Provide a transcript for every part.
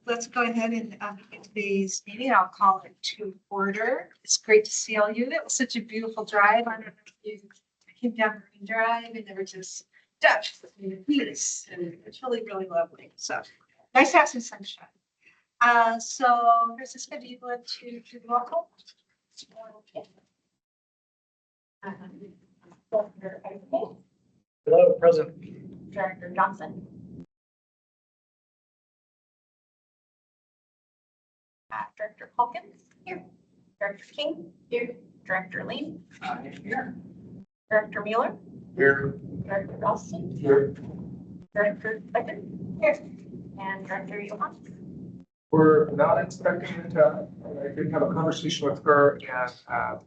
Let's go ahead and begin today's meeting. I'll call it to order. It's great to see all you. It was such a beautiful drive. I don't know if you came down Marine Drive and there were just ducks and geese, and it's really, really lovely. So nice to have some sunshine. So Francisca, do you want to do the roll call? Hello, President. Director Johnson. Director Hawkins. Here. Director King. Here. Director Lee. Here. Director Mueller. Here. Director Dawson. Here. Director Beckman. Here. And Director Johan. We're not expecting it to, I did have a conversation with her and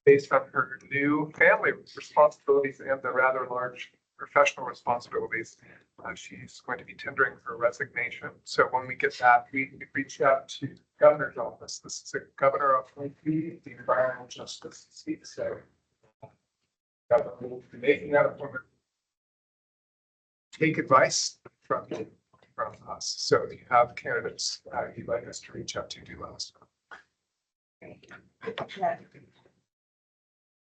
based on her new family responsibilities and the rather large professional responsibilities, she's going to be tendering her resignation. So when we get that, we reach out to the governor's office. This is a governor appointee, the environmental justice seat. So governor will be making that appointment. Take advice from us. So if you have candidates you'd like us to reach out to, do let us know.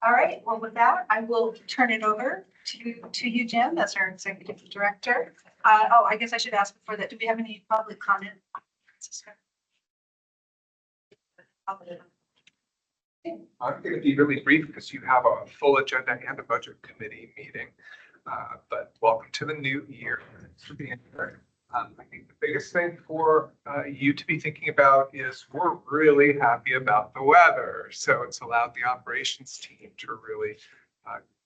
All right, well, with that, I will turn it over to you, Jim, as our executive director. Oh, I guess I should ask before that, do we have any public comment? I'm going to be really brief because you have a full agenda and a budget committee meeting. But welcome to the new year. For being here. I think the biggest thing for you to be thinking about is we're really happy about the weather. So it's allowed the operations team to really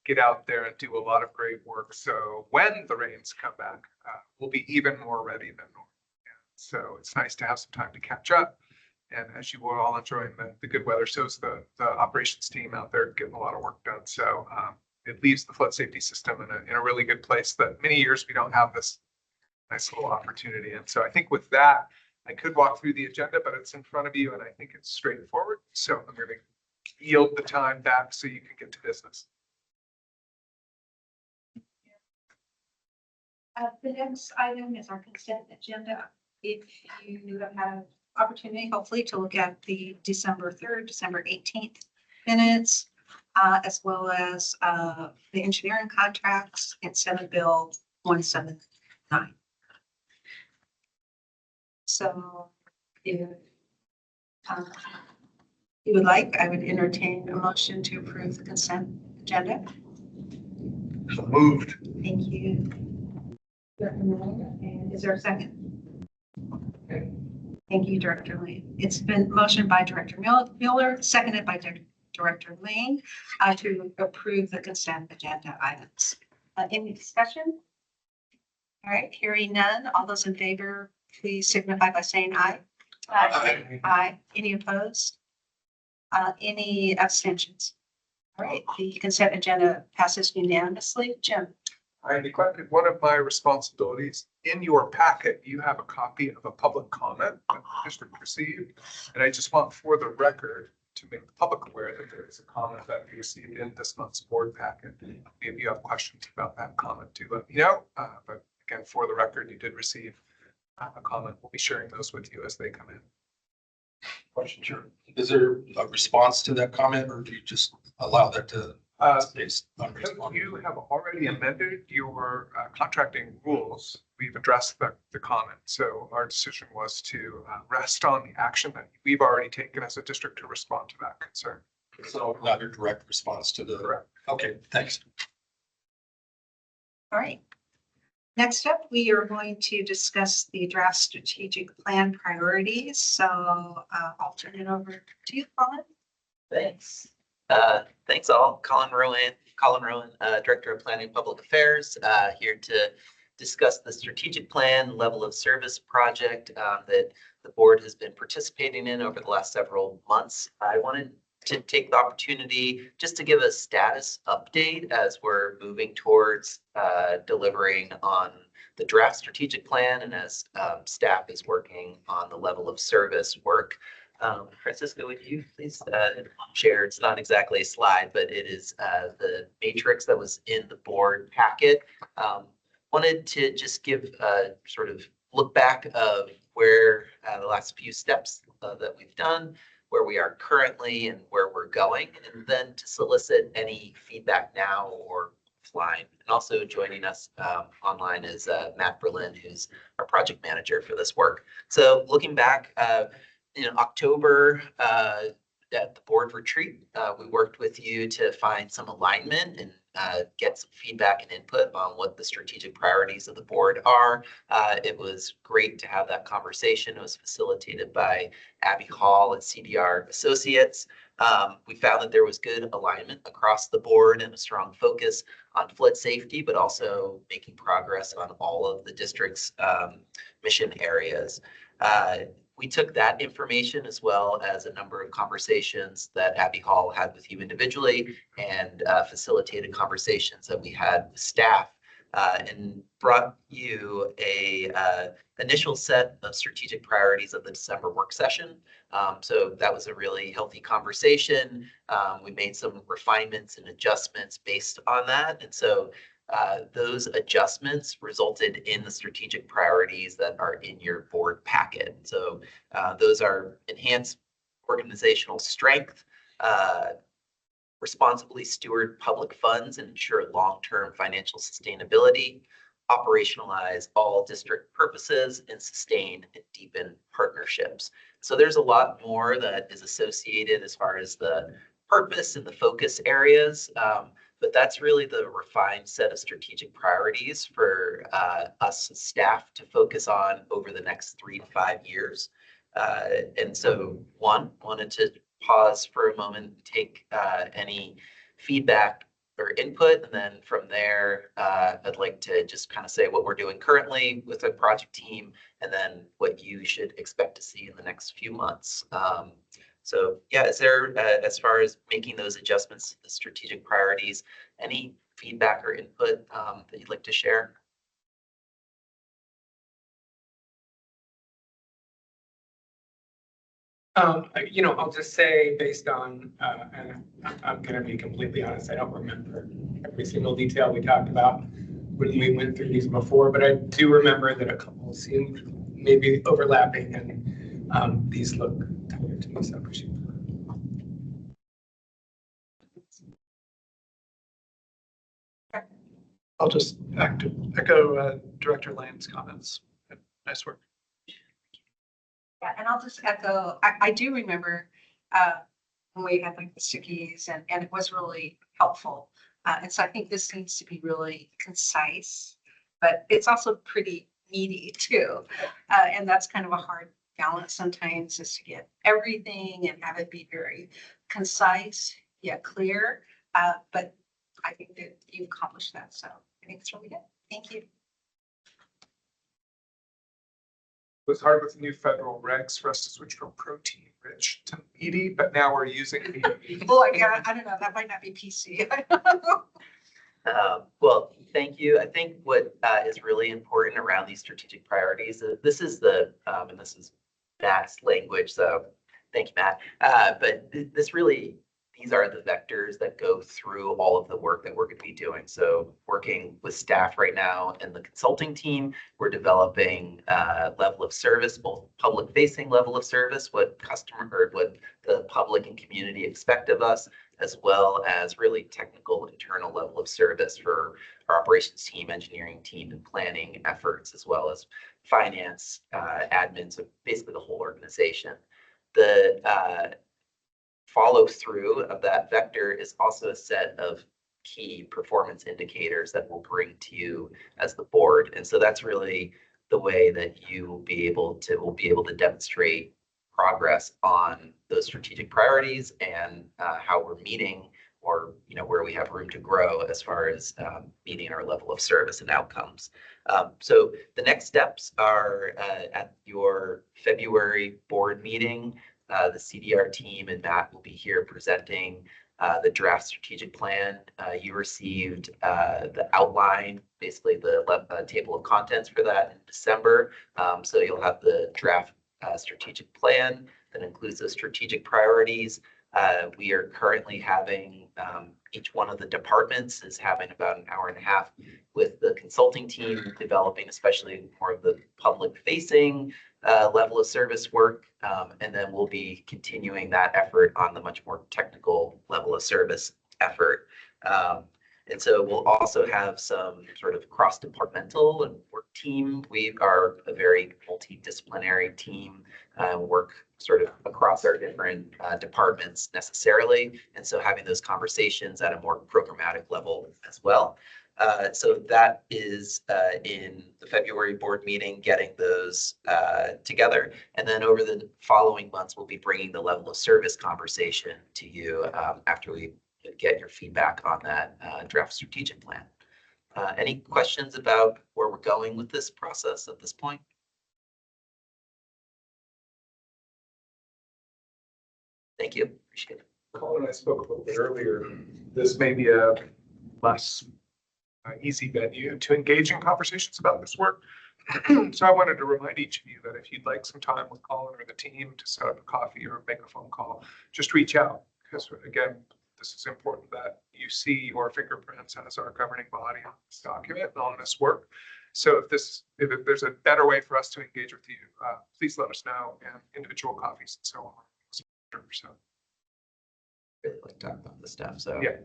get out there and do a lot of great work. So when the rains come back, we'll be even more ready than normal. So it's nice to have some time to catch up. And as you were all enjoying the good weather, so is the operations team out there getting a lot of work done. So it leaves the flood safety system in a really good place that many years we don't have this nice little opportunity. And so I think with that, I could walk through the agenda, but it's in front of you and I think it's straightforward. So I'm going to yield the time back so you can get to business. The next item is our consent agenda. If you have had an opportunity, hopefully, to look at the December 3rd, December 18th minutes, as well as the engineering contracts and Senate Bill 179. So if you would like, I would entertain a motion to approve the consent agenda. So moved. Thank you. And is there a second? Okay. Thank you, Director Lane. It's been motioned by Director Mueller, seconded by Director Lane to approve the consent agenda items. Any discussion? All right, hearing none. All those in favor, please signify by saying aye. Aye. Aye. Any opposed? Any abstentions? All right, the consent agenda passes unanimously. Jim. I neglected one of my responsibilities. In your packet, you have a copy of a public comment that the district received. And I just want for the record to make the public aware that there is a comment that we received in this month's board packet. If you have questions about that comment, do let me know. But again, for the record, you did receive a comment. We'll be sharing those with you as they come in. Question, sure. Is there a response to that comment or do you just allow that to you have already amended your contracting rules. We've addressed the comment. So our decision was to rest on the action that we've already taken as a district to respond to that concern. So not a direct response to the. Correct. Okay, thanks. All right. Next up, we are going to discuss the draft strategic plan priorities. So I'll turn it over to you, Colin. Thanks. Thanks all. Colin Rowan, Director of Planning and Public Affairs, here to discuss the strategic plan level of service project that the board has been participating in over the last several months. I wanted to take the opportunity just to give a status update as we're moving towards delivering on the draft strategic plan and as staff is working on the level of service work. Francisco, would you please share? It's not exactly a slide, but it is the matrix that was in the board packet. Wanted to just give sort of look back of where the last few steps that we've done, where we are currently and where we're going, and then to solicit any feedback now or offline. And also joining us online is Matt Berlin, who's our project manager for this work. So looking back, in October, at the board retreat, we worked with you to find some alignment and get some feedback and input on what the strategic priorities of the board are. It was great to have that conversation. It was facilitated by Abby Hall at CBR Associates. We found that there was good alignment across the board and a strong focus on flood safety, but also making progress on all of the district's mission areas. We took that information as well as a number of conversations that Abby Hall had with you individually and facilitated conversations that we had with staff and brought you a initial set of strategic priorities of the December work session. So that was a really healthy conversation. We made some refinements and adjustments based on that. And so those adjustments resulted in the strategic priorities that are in your board packet. So those are enhanced organizational strength, responsibly steward public funds and ensure long-term financial sustainability, operationalize all district purposes, and sustain and deepen partnerships. So there's a lot more that is associated as far as the purpose and the focus areas. But that's really the refined set of strategic priorities for us as staff to focus on over the next 3 to 5 years. And so wanted to pause for a moment and take any feedback or input. And then from there, I'd like to just kind of say what we're doing currently with the project team and then what you should expect to see in the next few months. So yeah, is there, as far as making those adjustments to the strategic priorities, any feedback or input that you'd like to share? I'll just say based on, and I'm going to be completely honest, I don't remember every single detail we talked about when we went through these before, but I do remember that a couple seemed maybe overlapping and these look tired to me, so I appreciate it. I'll just echo Director Lane's comments. Nice work. Yeah, and I'll just echo, I do remember when we had like the stickies and it was really helpful. And so I think this needs to be really concise, but it's also pretty meaty too. And that's kind of a hard balance sometimes, is to get everything and have it be very concise yet clear. But I think that you've accomplished that. So I think it's really good. Thank you. It was hard with the new federal regs for us to switch from protein rich to meaty, but now we're using meaty. Well, I don't know. That might not be PC. Well, thank you. I think what is really important around these strategic priorities, this is the, and this is Matt's language, so thank you, Matt. But this really, these are the vectors that go through all of the work that we're going to be doing. So working with staff right now and the consulting team, we're developing level of service, both public facing level of service, what the public and community expect of us, as well as really technical internal level of service for our operations team, engineering team, and planning efforts, as well as finance, admin, so basically the whole organization. The follow through of that vector is also a set of key performance indicators that we'll bring to you as the board. And so that's really the way that you will be able to demonstrate progress on those strategic priorities and how we're meeting, or where we have room to grow as far as meeting our level of service and outcomes. So the next steps are at your February board meeting. The CDR team and Matt will be here presenting the draft strategic plan. You received the outline, basically the table of contents for that in December. So you'll have the draft strategic plan that includes those strategic priorities. We are currently having, each one of the departments is having about an hour and a half with the consulting team developing, especially more of the public facing level of service work. And then we'll be continuing that effort on the much more technical level of service effort. And so we'll also have some sort of cross-departmental and work team. We are a very multidisciplinary team, work sort of across our different departments necessarily. And so having those conversations at a more programmatic level as well. So that is in the February board meeting, getting those together. And then over the following months, we'll be bringing the level of service conversation to you after we get your feedback on that draft strategic plan. Any questions about where we're going with this process at this point? Thank you. Appreciate it. Colin and I spoke a little bit earlier. This may be a less easy venue to engage in conversations about this work. So I wanted to remind each of you that if you'd like some time with Colin or the team to set up a coffee or make a phone call, just reach out. Because again, this is important that you see your fingerprints as our governing body on this document and on this work. So if there's a better way for us to engage with you, please let us know, and individual coffees and so on. So Really like talking about this stuff. So yeah.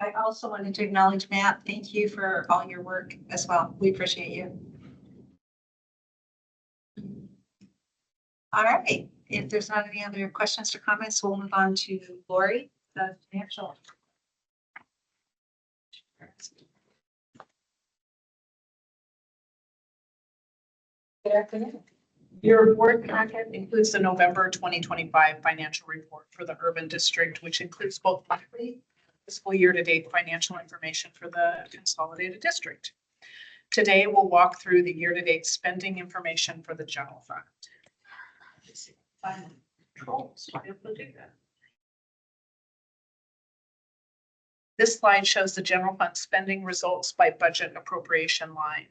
I also wanted to acknowledge Matt. Thank you for all your work as well. We appreciate you. All right. If there's not any other questions or comments, we'll move on to Lori, the financial. Good afternoon. Your board packet includes the November 2025 financial report for the urban district, which includes both monthly fiscal year-to-date financial information for the consolidated district. Today, we'll walk through the year-to-date spending information for the general fund. This slide shows the general fund spending results by budget appropriation line.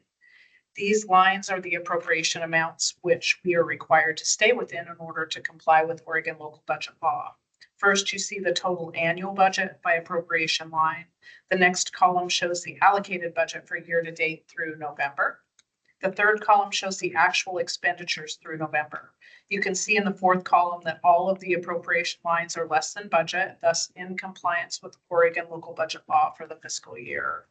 These lines are the appropriation amounts which we are required to stay within in order to comply with Oregon local budget law. First, you see the total annual budget by appropriation line. The next column shows the allocated budget for year-to-date through November. The third column shows the actual expenditures through November. You can see in the fourth column that all of the appropriation lines are less than budget, thus in compliance with Oregon local budget law for the fiscal year.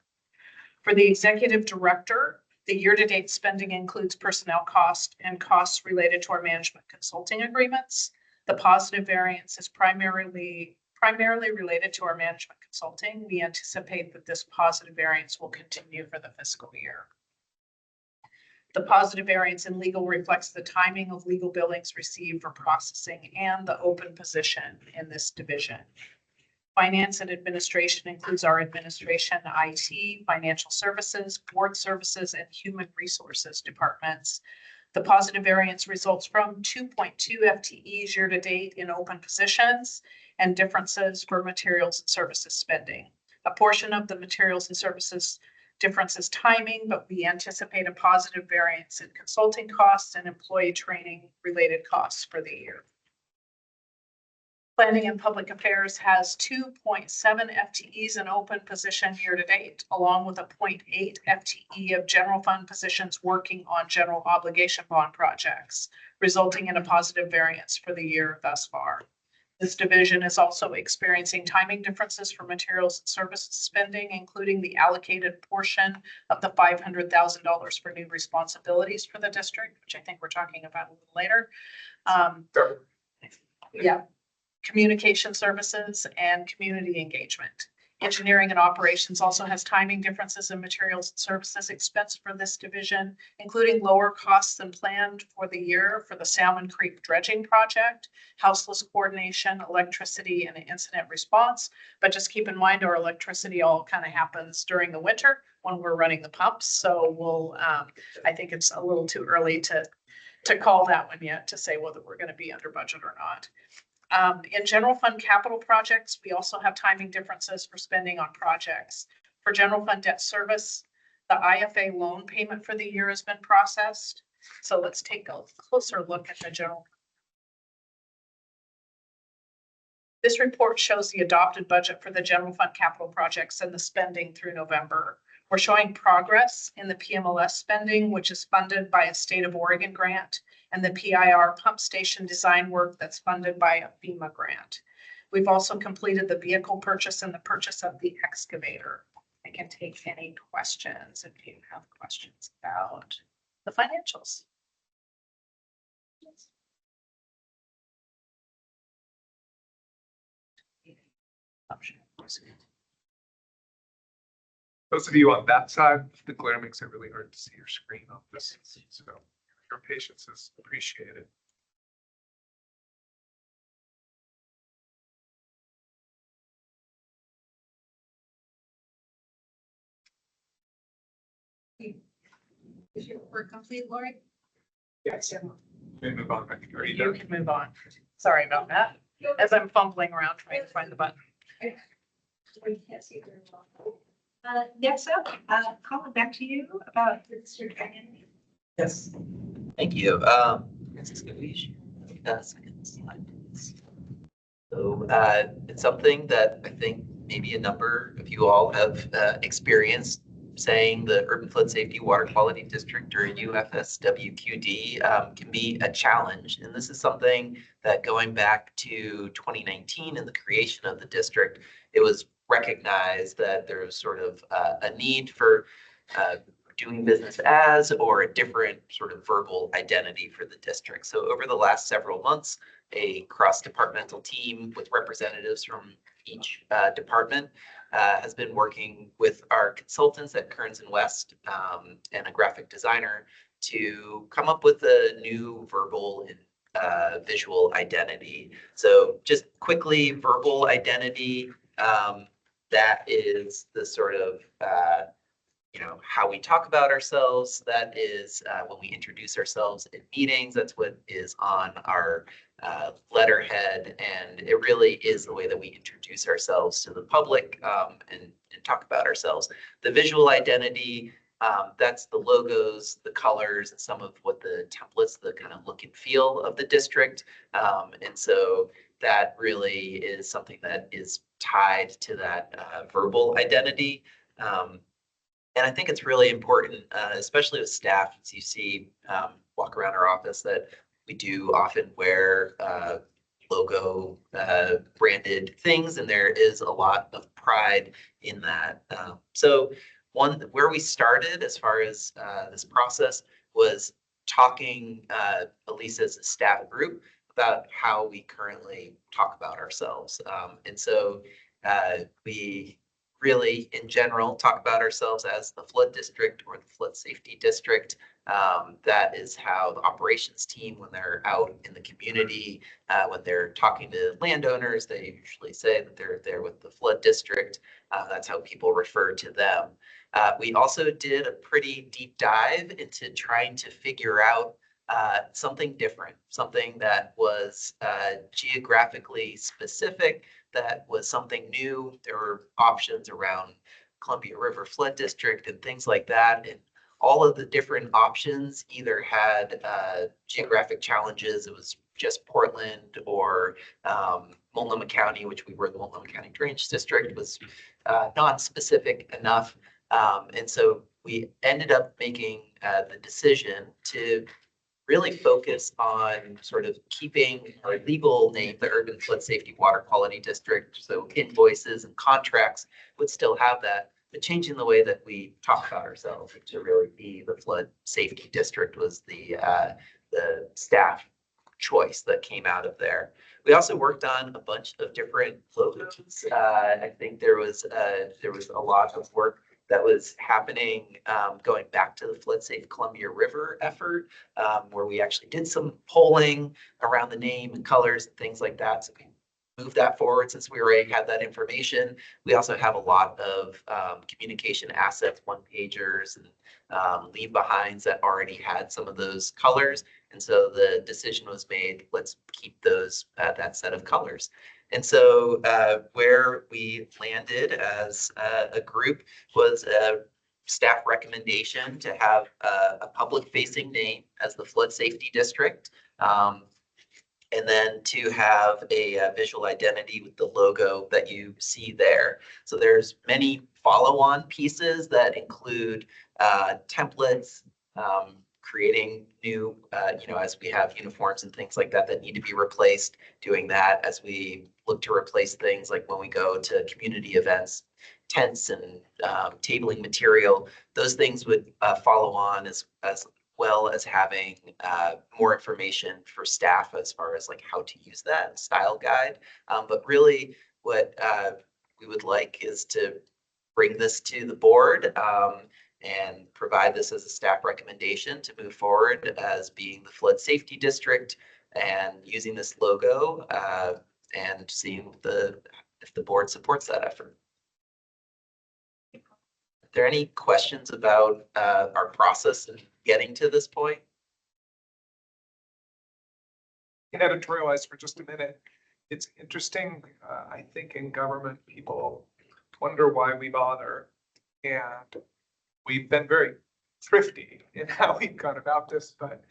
For the executive director, the year-to-date spending includes personnel costs and costs related to our management consulting agreements. The positive variance is primarily related to our management consulting. We anticipate that this positive variance will continue for the fiscal year. The positive variance in legal reflects the timing of legal billings received for processing and the open position in this division. Finance and administration includes our administration, IT, financial services, board services, and human resources departments. The positive variance results from 2.2 FTEs year-to-date in open positions and differences for materials and services spending. A portion of the materials and services difference is timing, but we anticipate a positive variance in consulting costs and employee training related costs for the year. Planning and Public Affairs has 2.7 FTEs in open position year-to-date, along with a 0.8 FTE of general fund positions working on general obligation bond projects, resulting in a positive variance for the year thus far. This division is also experiencing timing differences for materials and services spending, including the allocated portion of the $500,000 for new responsibilities for the district, which I think we're talking about a little later. Yeah. Communication services and community engagement. Engineering and operations also has timing differences in materials and services expense for this division, including lower costs than planned for the year for the Salmon Creek dredging project, houseless coordination, electricity, and incident response. But just keep in mind, our electricity all kind of happens during the winter when we're running the pumps. So we'll, I think it's a little too early to call that one yet to say whether we're going to be under budget or not. In general fund capital projects, we also have timing differences for spending on projects. For general fund debt service, the IFA loan payment for the year has been processed. So let's take a closer look at the general. This report shows the adopted budget for the general fund capital projects and the spending through November. We're showing progress in the PMLS spending, which is funded by a state of Oregon grant, and the PIR pump station design work that's funded by a FEMA grant. We've also completed the vehicle purchase and the purchase of the excavator. I can take any questions if you have questions about the financials. Those of you on that side, the glare makes it really hard to see your screen on this, so your patience is appreciated. Is your work complete, Lori? Yes. We move on. Are you You done? can move on. Sorry about that. As I'm fumbling around trying to find the button. Next up, Colin, back to you about the district identity. Yes. Thank you. This is gonna be second slide. Please. So it's something that I think maybe a number of you all have experienced, saying the Urban Flood Safety Water Quality District, or UFSWQD, can be a challenge. And this is something that, going back to 2019 and the creation of the district, it was recognized that there was sort of a need for doing business as, or a different sort of verbal identity for the district. So over the last several months, a cross-departmental team with representatives from each department has been working with our consultants at Kearns and West and a graphic designer to come up with a new verbal and visual identity. So just quickly, verbal identity, that is the sort of how we talk about ourselves. That is when we introduce ourselves in meetings. That's what is on our letterhead, and it really is the way that we introduce ourselves to the public and talk about ourselves. The visual identity, that's the logos, the colors, and some of what the templates, the kind of look and feel of the district. And so that really is something that is tied to that verbal identity. And I think it's really important, especially with staff, as you see walk around our office, that we do often wear logo branded things, and there is a lot of pride in that. So where we started as far as this process was talking, at least as a staff group, about how we currently talk about ourselves. And so we really, in general, talk about ourselves as the flood district or the flood safety district. That is how the operations team, when they're out in the community, when they're talking to landowners, they usually say that they're there with the flood district. That's how people refer to them. We also did a pretty deep dive into trying to figure out something different, something that was geographically specific, that was something new. There were options around Columbia River Flood District and things like that. And all of the different options either had geographic challenges. It was just Portland, or Multnomah County, which we were the Multnomah County Drainage District, was non-specific enough. And so we ended up making the decision to really focus on sort of keeping our legal name, the Urban Flood Safety Water Quality District. So invoices and contracts would still have that, but changing the way that we talk about ourselves to really be the Flood Safety District was the staff choice that came out of there. We also worked on a bunch of different logos. I think there was a lot of work that was happening going back to the Flood Safe Columbia River effort, where we actually did some polling around the name and colors and things like that. So we moved that forward since we already had that information. We also have a lot of communication assets, one-pagers and leave behinds that already had some of those colors. And so the decision was made, let's keep those, that set of colors. And so where we landed as a group was a staff recommendation to have a public facing name as the Flood Safety District. and then to have a visual identity with the logo that you see there. So there's many follow-on pieces that include templates, creating new, as we have uniforms and things like that that need to be replaced, doing that as we look to replace things like when we go to community events, tents and tabling material. Those things would follow on as well as having more information for staff as far as like how to use that style guide. But really what we would like is to bring this to the board and provide this as a staff recommendation to move forward as being the flood safety district and using this logo and seeing if the board supports that effort. Are there any questions about our process in getting to this point? Can editorialize for just a minute. It's interesting, I think in government, people wonder why we bother. And we've been very thrifty in how we've gone about this, but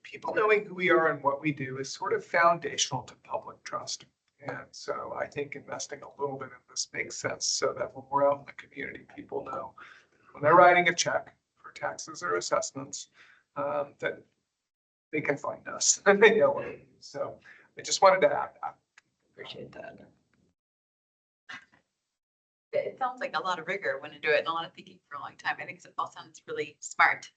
people knowing who we are and what we do is sort of foundational to public trust. And so I think investing a little bit in this makes sense so that when we're out in the community, people know when they're writing a check for taxes or assessments, that they can find us and they know what it is. So I just wanted to add that. Appreciate that. It sounds like a lot of rigor when you do it and a lot of thinking for a long time. I think it all sounds really smart.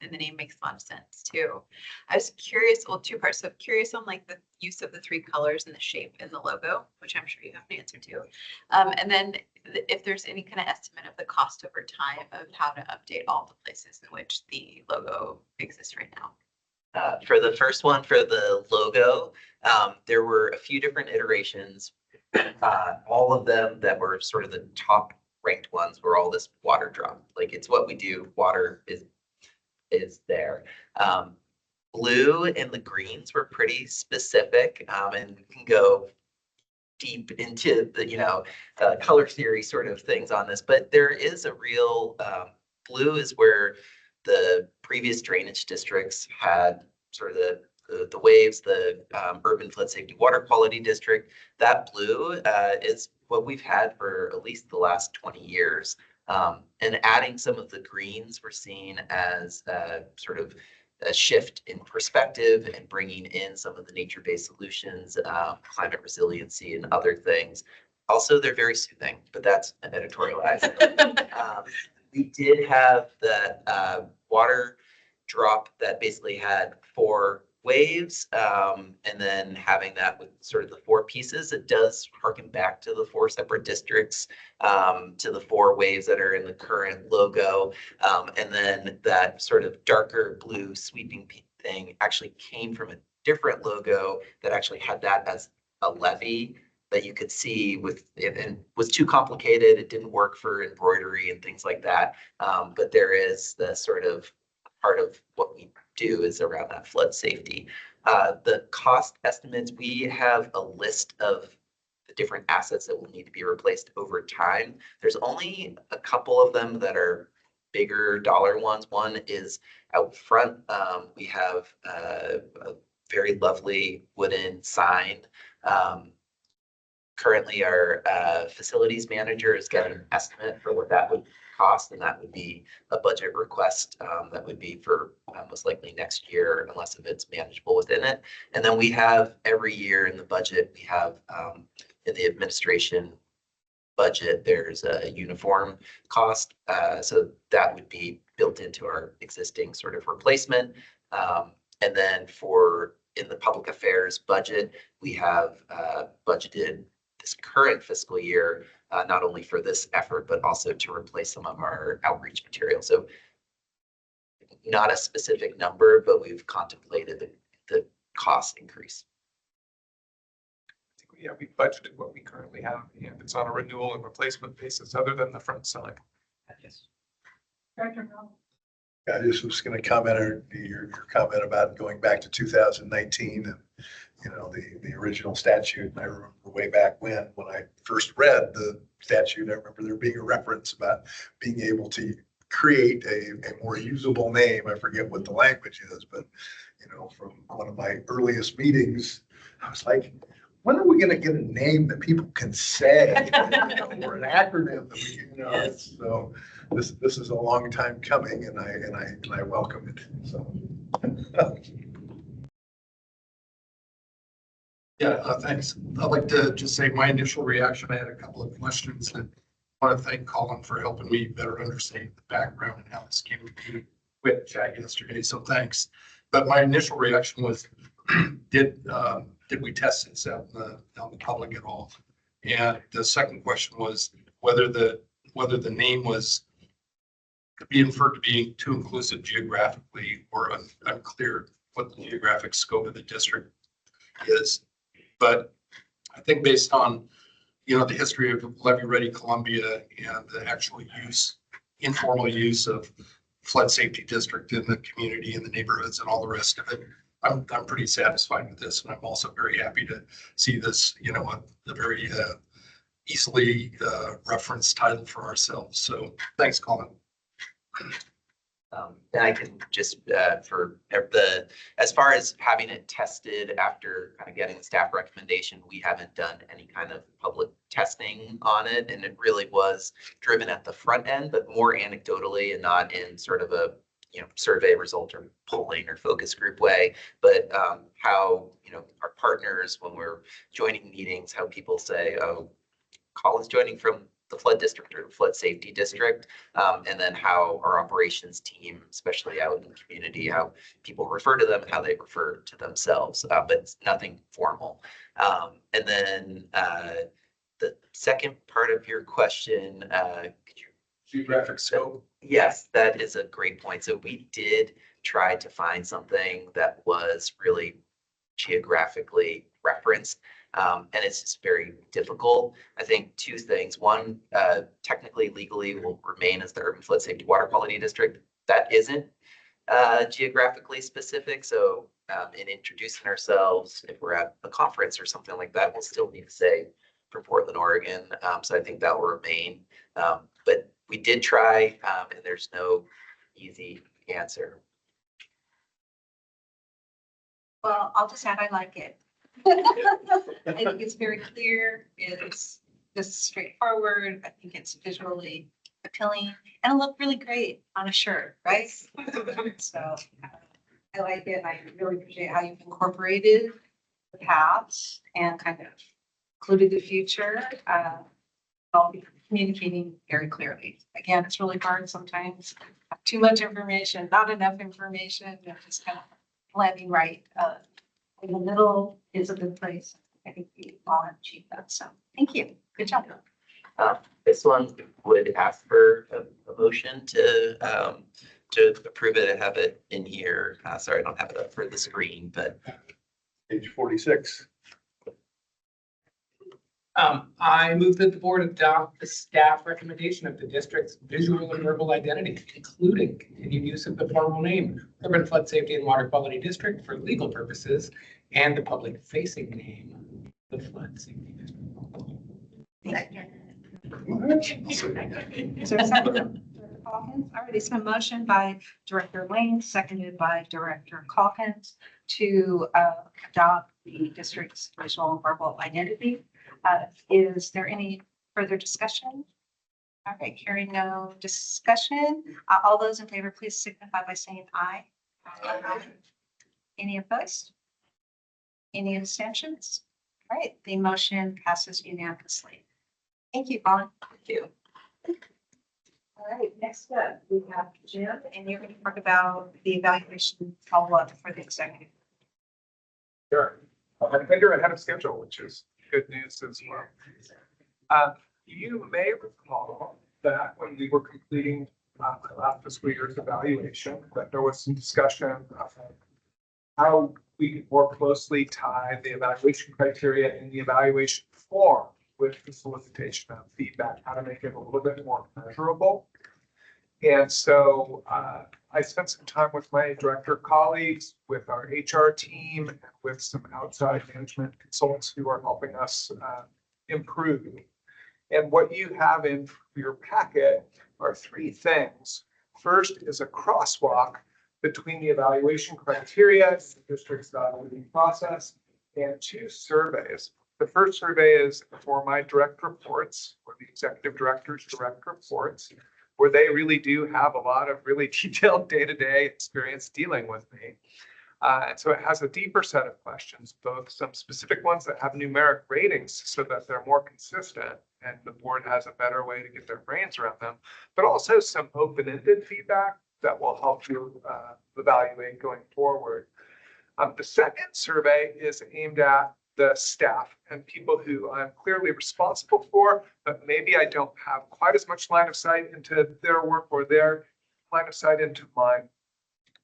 And the name makes a lot of sense too. I was curious, well, two parts. So curious on like the use of the three colors and the shape in the logo, which I'm sure you have an answer to. And then if there's any kind of estimate of the cost over time of how to update all the places in which the logo exists right now. For the first one, for the logo, there were a few different iterations. All of them that were sort of the top ranked ones were all this water drop. Like it's what we do. Water is there. Blue and the greens were pretty specific, and we can go deep into the color theory sort of things on this. But there is a real blue is where the previous drainage districts had sort of the waves, the urban flood safety water quality district. That blue is what we've had for at least the last 20 years. And adding some of the greens we're seeing as sort of a shift in perspective and bringing in some of the nature-based solutions, climate resiliency and other things. Also, they're very soothing, but that's an editorialized. We did have the water drop that basically had 4 waves, and then having that with sort of the 4 pieces, it does harken back to the 4 separate districts, to the 4 waves that are in the current logo. And then that sort of darker blue sweeping thing actually came from a different logo that actually had that as a levee that you could see with it, and was too complicated. It didn't work for embroidery and things like that. But there is the sort of part of what we do is around that flood safety. The cost estimates, we have a list of the different assets that will need to be replaced over time. There's only a couple of them that are bigger dollar ones. One is out front. We have a very lovely wooden sign. Currently, our facilities manager is getting an estimate for what that would cost, and that would be a budget request that would be for most likely next year, unless if it's manageable within it. And then we have every year in the budget, we have in the administration budget, there's a uniform cost. So that would be built into our existing sort of replacement. And then in the public affairs budget, we have budgeted this current fiscal year, not only for this effort, but also to replace some of our outreach material. So not a specific number, but we've contemplated the cost increase. Yeah, we budgeted what we currently have, and it's on a renewal and replacement basis other than the front sign. Yes. I just was going to comment on your comment about going back to 2019 and, the original statute. And I remember way back when I first read the statute, I remember there being a reference about being able to create a more usable name. I forget what the language is, but, from one of my earliest meetings, I was like, when are we going to get a name that people can say? Or an acronym that we can, so this is a long time coming, and I welcome it, so. Yeah, thanks. I'd like to just say my initial reaction, I had a couple of questions, and I want to thank Colin for helping me better understand the background and how this came to be with chat yesterday, so thanks. But my initial reaction was, did we test this out in the public at all? And the second question was whether the name was could be inferred to be too inclusive geographically or unclear what the geographic scope of the district is. But I think based on, the history of Levy Ready Columbia and the actual informal use of flood safety district in the community and the neighborhoods and all the rest of it, I'm pretty satisfied with this. And I'm also very happy to see this, a very easily referenced title for ourselves. So thanks, Colin. And I can just, as far as having it tested after kind of getting the staff recommendation, we haven't done any kind of public testing on it. And it really was driven at the front end, but more anecdotally and not in sort of a, survey result or polling or focus group way, but how, our partners, when we're joining meetings, how people say, oh, Colin's joining from the flood district or the flood safety district, and then how our operations team, especially out in the community, how people refer to them and how they refer to themselves, but it's nothing formal. And then the second part of your question, could you? Geographic scope. Yes, that is a great point. So we did try to find something that was really geographically referenced. And it's just very difficult. I think two things. One, technically, legally will remain as the Urban Flood Safety Water Quality District. That isn't geographically specific. So in introducing ourselves, if we're at a conference or something like that, we'll still need to say from Portland, Oregon. So I think that will remain. But we did try, and there's no easy answer. Well, I'll just add, I like it. I think it's very clear. It's just straightforward. I think it's visually appealing and it'll look really great on a shirt, right? So I like it. I really appreciate how you've incorporated the past and kind of included the future. I'll be communicating very clearly. Again, it's really hard sometimes. Too much information, not enough information, and just kind of landing right. In the middle is a good place. I think we all have achieved that. So thank you. Good job. This one would ask for a motion to approve it and have it in here. Sorry, I don't have it up for the screen, but Page 46. I move that the board adopt the staff recommendation of the district's visual and verbal identity, including continued use of the formal name, Urban Flood Safety and Water Quality District for legal purposes, and the public facing name, the Flood Safety District. Is there a second? Director Calkins? All right, it's been motioned by Director Lane, seconded by Director Calkins to adopt the district's visual and verbal identity. Is there any further discussion? All right, hearing no discussion. All those in favor, please signify by saying aye. Aye. Any opposed? Any abstentions? All right, the motion passes unanimously. Thank you, Colin. thank you. All right, next up, we have Jim, and you're going to talk about the evaluation follow-up for the executive. Sure. I think you're ahead of schedule, which is good news as well. You may recall that when we were completing my last fiscal year's evaluation, that there was some discussion of how we could more closely tie the evaluation criteria and the evaluation form with the solicitation of feedback, how to make it a little bit more measurable. And so I spent some time with my director colleagues, with our HR team, and with some outside management consultants who are helping us improve. And what you have in your packet are three things. First is a crosswalk between the evaluation criteria, the district's evaluating process, and 2 surveys. The first survey is for my direct reports, or the executive director's direct reports, where they really do have a lot of really detailed day-to-day experience dealing with me. And so it has a deeper set of questions, both some specific ones that have numeric ratings so that they're more consistent and the board has a better way to get their brains around them, but also some open-ended feedback that will help you evaluate going forward. The second survey is aimed at the staff and people who I'm clearly responsible for, but maybe I don't have quite as much line of sight into their work or their line of sight into mine.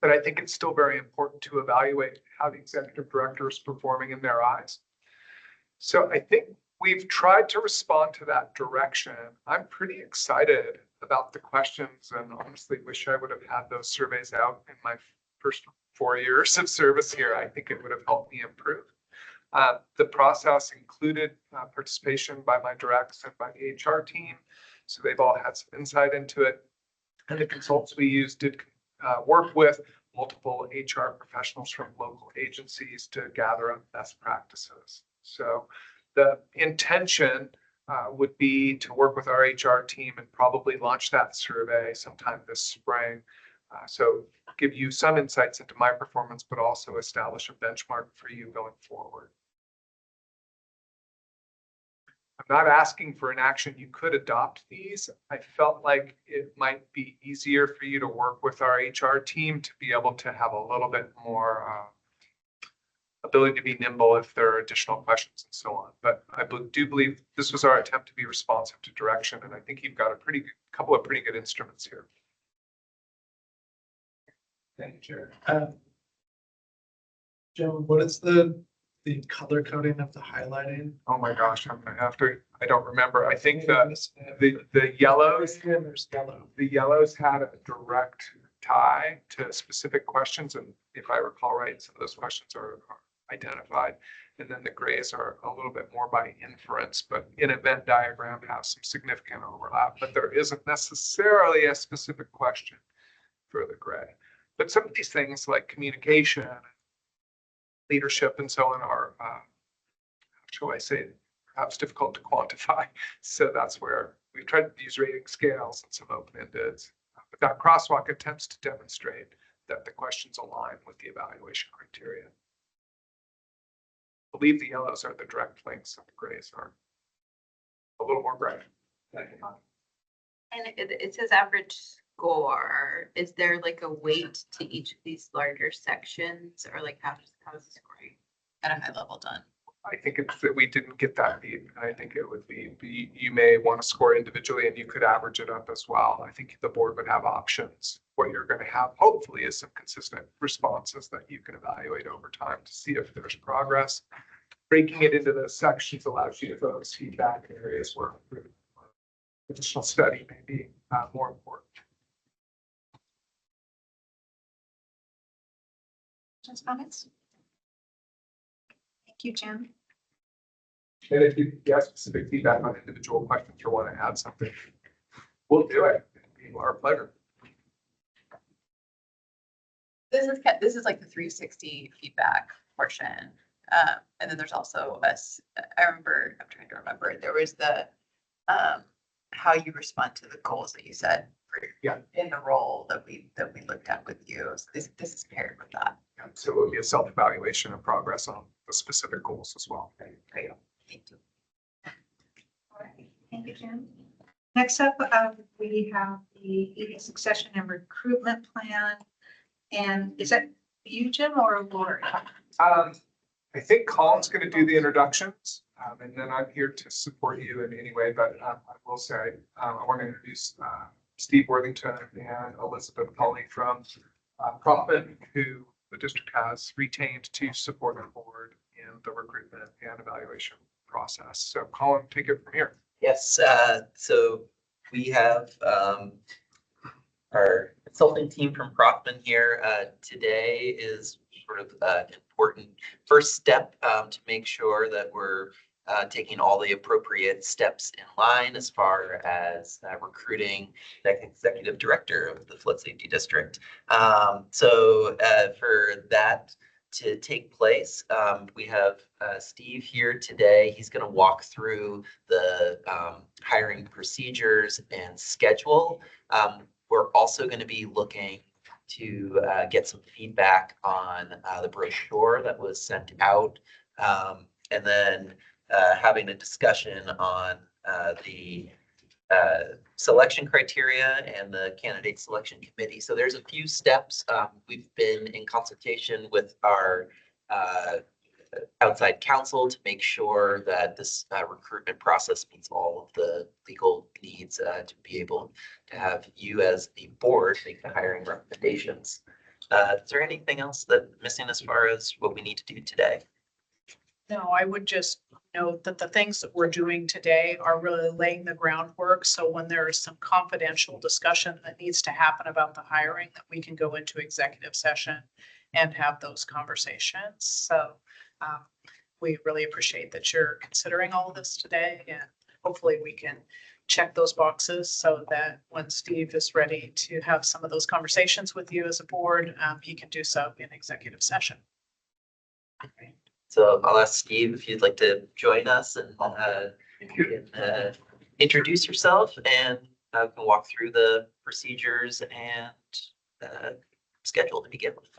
But I think it's still very important to evaluate how the executive director is performing in their eyes. So I think we've tried to respond to that direction. I'm pretty excited about the questions and honestly wish I would have had those surveys out in my first 4 years of service here. I think it would have helped me improve. The process included participation by my directs and by the HR team. So they've all had some insight into it. And the consultants we used did work with multiple HR professionals from local agencies to gather up best practices. So the intention would be to work with our HR team and probably launch that survey sometime this spring. So give you some insights into my performance, but also establish a benchmark for you going forward. I'm not asking for an action. You could adopt these. I felt like it might be easier for you to work with our HR team to be able to have a little bit more ability to be nimble if there are additional questions and so on. But I do believe this was our attempt to be responsive to direction. And I think you've got a couple of pretty good instruments here. Thank you, Chair. Joe, what is the color coding of the highlighting? Oh my gosh, I'm gonna have to, I don't remember. I think the yellows, There's yellow. the yellows had a direct tie to specific questions. And if I recall right, some of those questions are identified. And then the grays are a little bit more by inference, but in a Venn diagram have some significant overlap, but there isn't necessarily a specific question for the gray. But some of these things like communication, leadership and so on are, how shall I say, perhaps difficult to quantify. So that's where we've tried to use rating scales and some open-ended. But that crosswalk attempts to demonstrate that the questions align with the evaluation criteria. I believe the yellows are the direct links and the grays are a little more gray. And it says average score. Is there like a weight to each of these larger sections, or like how is the scoring at a high level done? I think it's that we didn't get that deep. I think it would be you may want to score individually and you could average it up as well. I think the board would have options. What you're going to have hopefully is some consistent responses that you can evaluate over time to see if there's progress. Breaking it into those sections allows you to focus feedback in areas where additional study may be more important. Questions, comments? Thank you, Jim. And if you get specific feedback on individual questions or want to add something, we'll do it. It'll be our pleasure. This is like the 360 feedback portion. And then there's also I'm trying to remember, there was the how you respond to the goals that you set for in the role that we looked at with you. So this is paired with that. And so it will be a self-evaluation of progress on the specific goals as well. Great. Thank you. All right. Thank you, Jim. Next up, we have the succession and recruitment plan. And is that you, Jim, or Lori? I think Colin's going to do the introductions, and then I'm here to support you in any way. But I will say I want to introduce Steve Worthington and Elizabeth Cully from Profit, who the district has retained to support the board in the recruitment and evaluation process. So Colin, take it from here. Yes, so we have our consulting team from Procman here. Today is sort of an important first step to make sure that we're taking all the appropriate steps in line as far as recruiting the executive director of the Flood Safety District. So for that to take place, we have Steve here today. He's going to walk through the hiring procedures and schedule. We're also going to be looking to get some feedback on the brochure that was sent out, and then having a discussion on the selection criteria and the candidate selection committee. So there's a few steps. We've been in consultation with our outside counsel to make sure that this recruitment process meets all of the legal needs to be able to have you as a board make the hiring recommendations. Is there anything else that's missing as far as what we need to do today? No, I would just note that the things that we're doing today are really laying the groundwork. So when there is some confidential discussion that needs to happen about the hiring, that we can go into executive session and have those conversations. So we really appreciate that you're considering all of this today, and hopefully we can check those boxes so that when Steve is ready to have some of those conversations with you as a board, he can do so in executive session. So I'll ask Steve if you'd like to join us and introduce yourself, and we can walk through the procedures and schedule to begin with.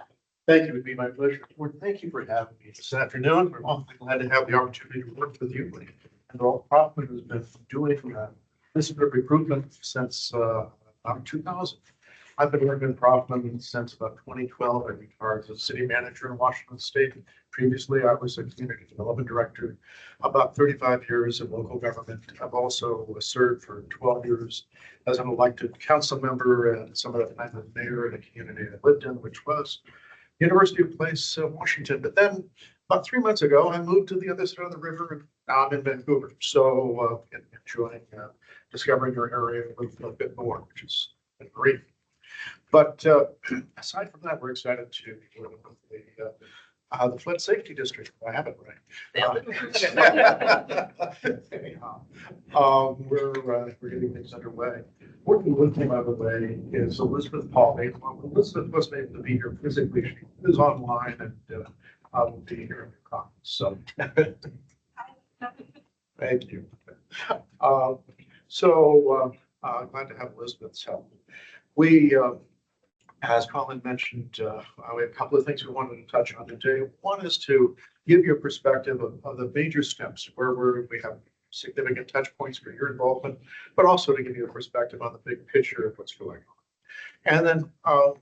Thank you. It would be my pleasure. Well, thank you for having me this afternoon. We're awfully glad to have the opportunity to work with you. And Rolf Hoffman has been doing this recruitment since 2000. I've been working in Proffman since about 2012. I retired as a city manager in Washington State. Previously, I was a community development director, about 35 years in local government. I've also served for 12 years as an elected council member and some of the time as mayor in a community I lived in, which was University of Place, Washington. But then about 3 months ago, I moved to the other side of the river, and now I'm in Vancouver. So enjoying discovering your area a bit more, which has been great. But aside from that, we're excited to work with the Flood Safety District. I have it right. Anyhow, we're getting things underway. Working with him, by the way, is Elizabeth Pauley. Elizabeth wasn't able to be here physically. She is online, and I will be here in the conference. So thank you. Glad to have Elizabeth's help. We, as Colin mentioned, we have a couple of things we wanted to touch on today. One is to give you a perspective of the major steps where we have significant touch points for your involvement, but also to give you a perspective on the big picture of what's going on. And then a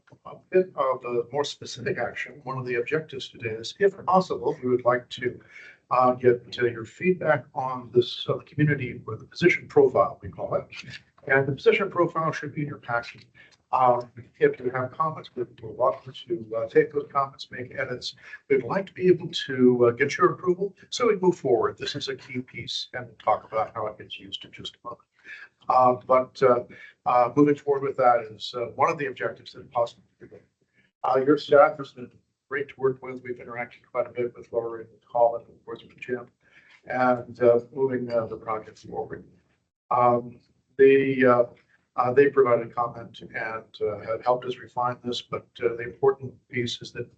bit of the more specific action. One of the objectives today is, if possible, we would like to get your feedback on this community, or the position profile, we call it. And the position profile should be in your packet. If you have comments, we're welcome to take those comments, make edits. We'd like to be able to get your approval so we move forward. This is a key piece, and we'll talk about how it gets used in just a moment. Moving forward with that is one of the objectives that possible. Your staff has been great to work with. We've interacted quite a bit with Laura and Colin, and of course with Jim, and moving the project forward. They provided comment and have helped us refine this, but the important piece is that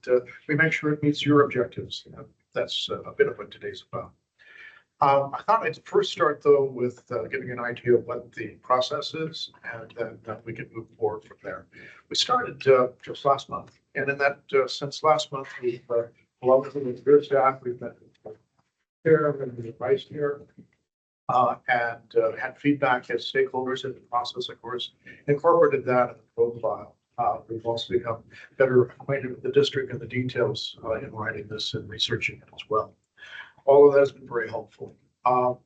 we make sure it meets your objectives. And that's a bit of what today's about. I thought I'd first start, though, with giving an idea of what the process is, and then we can move forward from there. We started just last month, and in that, since last month, we've along with good staff, we've met with the chair and the vice chair, and had feedback as stakeholders in the process, of course, incorporated that in the profile. We've also become better acquainted with the district and the details in writing this and researching it as well. All of that has been very helpful. The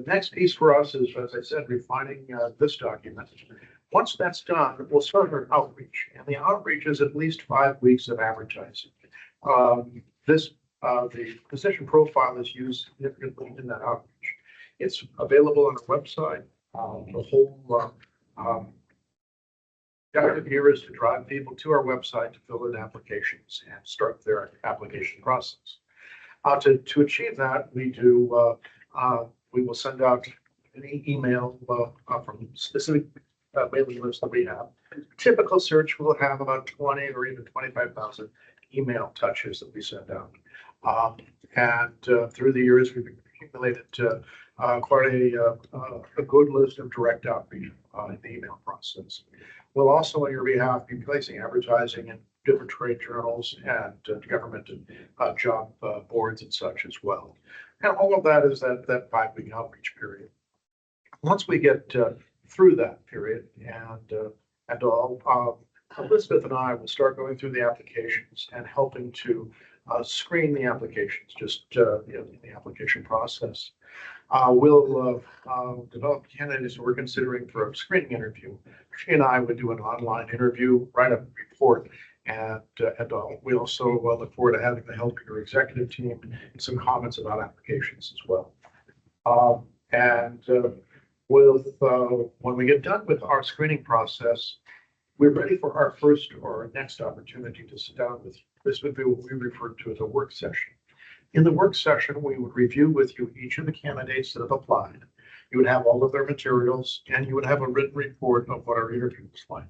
next piece for us is, as I said, refining this document. Once that's done, we'll start our outreach, and the outreach is at least 5 weeks of advertising. The position profile is used significantly in that outreach. It's available on our website. The whole objective here is to drive people to our website to fill in applications and start their application process. To achieve that, we will send out any email from specific mailing lists that we have. Typical search will have about 20 or even 25,000 email touches that we send out. And through the years, we've accumulated quite a good list of direct outreach in the email process. We'll also, on your behalf, be placing advertising in different trade journals and government and job boards and such as well. And all of that is that 5-week outreach period. Once we get through that period and all, Elizabeth and I will start going through the applications and helping to screen the applications, just in the application process. We'll develop candidates who we're considering for a screening interview. She and I would do an online interview, write up a report, and we also look forward to having the help of your executive team and some comments about applications as well. When we get done with our screening process, we're ready for our first or next opportunity to sit down with you. This would be what we refer to as a work session. In the work session, we would review with you each of the candidates that have applied. You would have all of their materials, and you would have a written report of what our interview was like.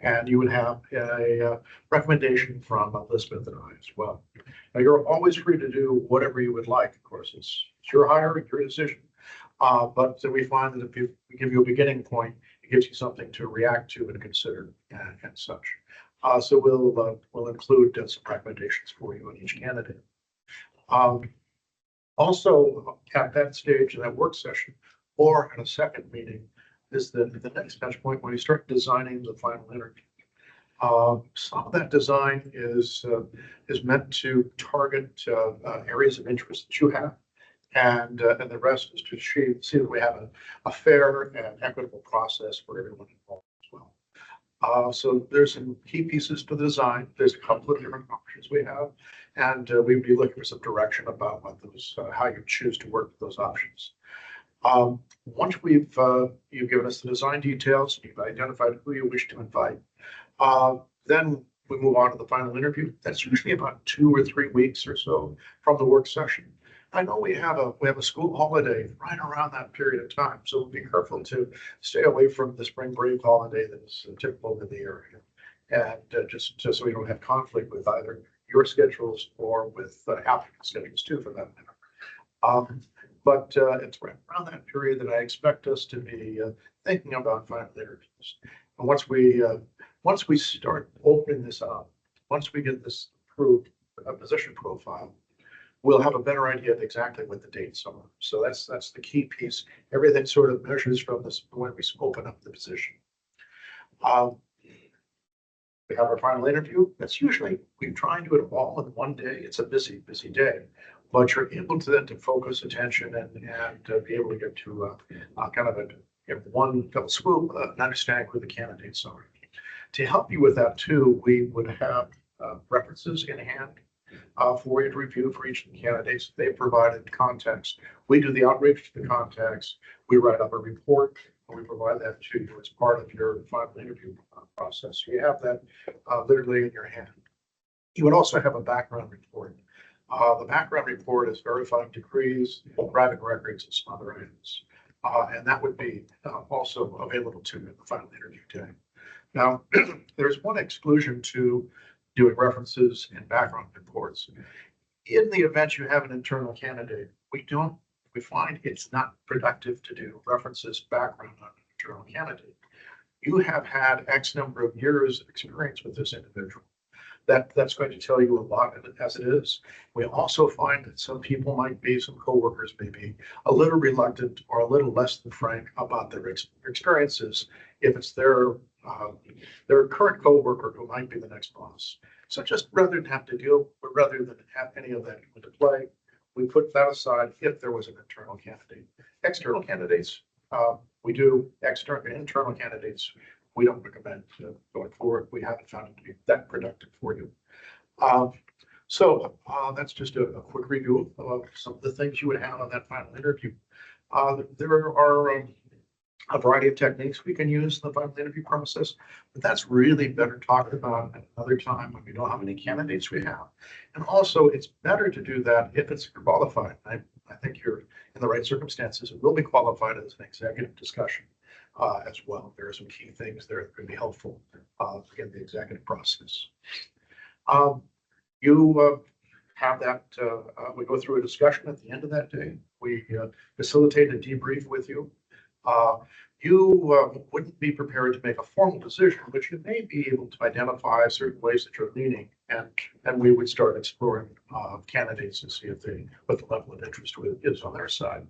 And you would have a recommendation from Elizabeth and I as well. Now, you're always free to do whatever you would like. Of course, it's your hiring, your decision. But we find that if we give you a beginning point, it gives you something to react to and consider and such. So we'll include some recommendations for you on each candidate. Also, at that stage in that work session, or in a second meeting, is the next touch point when you start designing the final interview. Some of that design is meant to target areas of interest that you have, and the rest is to see that we have a fair and equitable process for everyone involved as well. So there's some key pieces to the design. There's a couple of different options we have, and we'd be looking for some direction about what those, how you choose to work with those options. Once you've given us the design details, you've identified who you wish to invite, then we move on to the final interview. That's usually about 2 or 3 weeks or so from the work session. I know we have a school holiday right around that period of time, so we'll be careful to stay away from the spring break holiday that is typical in the area, and just so we don't have conflict with either your schedules or with applicant schedules too, for that matter. But it's right around that period that I expect us to be thinking about final interviews. And once we start opening this up, once we get this approved position profile, we'll have a better idea of exactly what the dates are. So that's the key piece. Everything sort of measures from this when we open up the position. We have our final interview. That's usually, we try and do it all in one day. It's a busy, busy day, but you're able to then to focus attention and be able to get to kind of one fell swoop, and understanding who the candidates are. To help you with that too, we would have references in hand for you to review for each of the candidates. They provided context. We do the outreach to the contacts. We write up a report, and we provide that to you as part of your final interview process. So you have that literally in your hand. You would also have a background report. The background report is verified degrees, driving records, and some other items. And that would be also available to you in the final interview day. Now, there's one exclusion to doing references and background reports. In the event you have an internal candidate, we find it's not productive to do references background on an internal candidate. You have had X number of years of experience with this individual. That's going to tell you a lot as it is. We also find that some people some coworkers may be a little reluctant or a little less than frank about their experiences if it's their current coworker who might be the next boss. So just rather than have any of that come into play, we put that aside if there was an internal candidate. External candidates, we do. Internal candidates, we don't recommend going forward. We haven't found it to be that productive for you. So that's just a quick review of some of the things you would have on that final interview. There are a variety of techniques we can use in the final interview process, but that's really better talked about at another time when we know how many candidates we have. And also, it's better to do that if it's qualified. I think you're in the right circumstances. It will be qualified as an executive discussion as well. There are some key things there that can be helpful in the executive process. You have that, we go through a discussion at the end of that day. We facilitate a debrief with you. You wouldn't be prepared to make a formal decision, but you may be able to identify certain ways that you're leaning, and we would start exploring candidates to see if what the level of interest is on their side.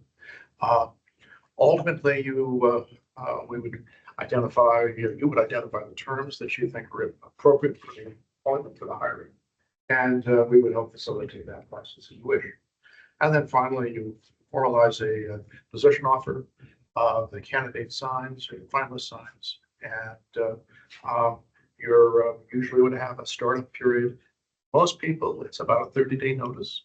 Ultimately, we would identify, you would identify the terms that you think are appropriate for the appointment, for the hiring, and we would help facilitate that process as you wish. And then finally, you formalize a position offer. The candidate signs or the finalist signs, and you're usually would have a startup period. Most people, it's about a 30-day notice.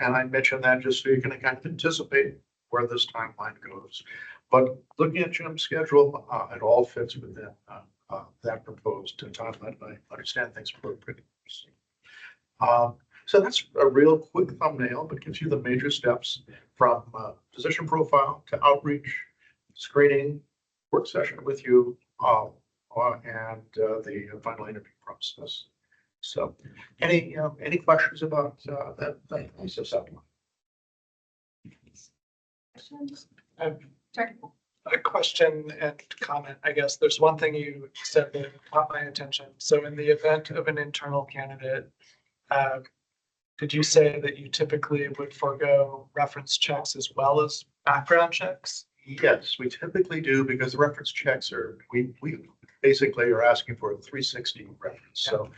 And I mentioned that just so you can kind of anticipate where this timeline goes. But looking at Jim's schedule, it all fits within that proposed timeline. I understand things pretty. So that's a real quick thumbnail, but gives you the major steps from position profile to outreach, screening, work session with you, and the final interview process. So, any questions about that process outline? Questions? A question and comment, I guess. There's one thing you said that caught my attention. So in the event of an internal candidate, did you say that you typically would forego reference checks as well as background checks? Yes, we typically do, because the reference checks are, we basically are asking for a 360 reference. So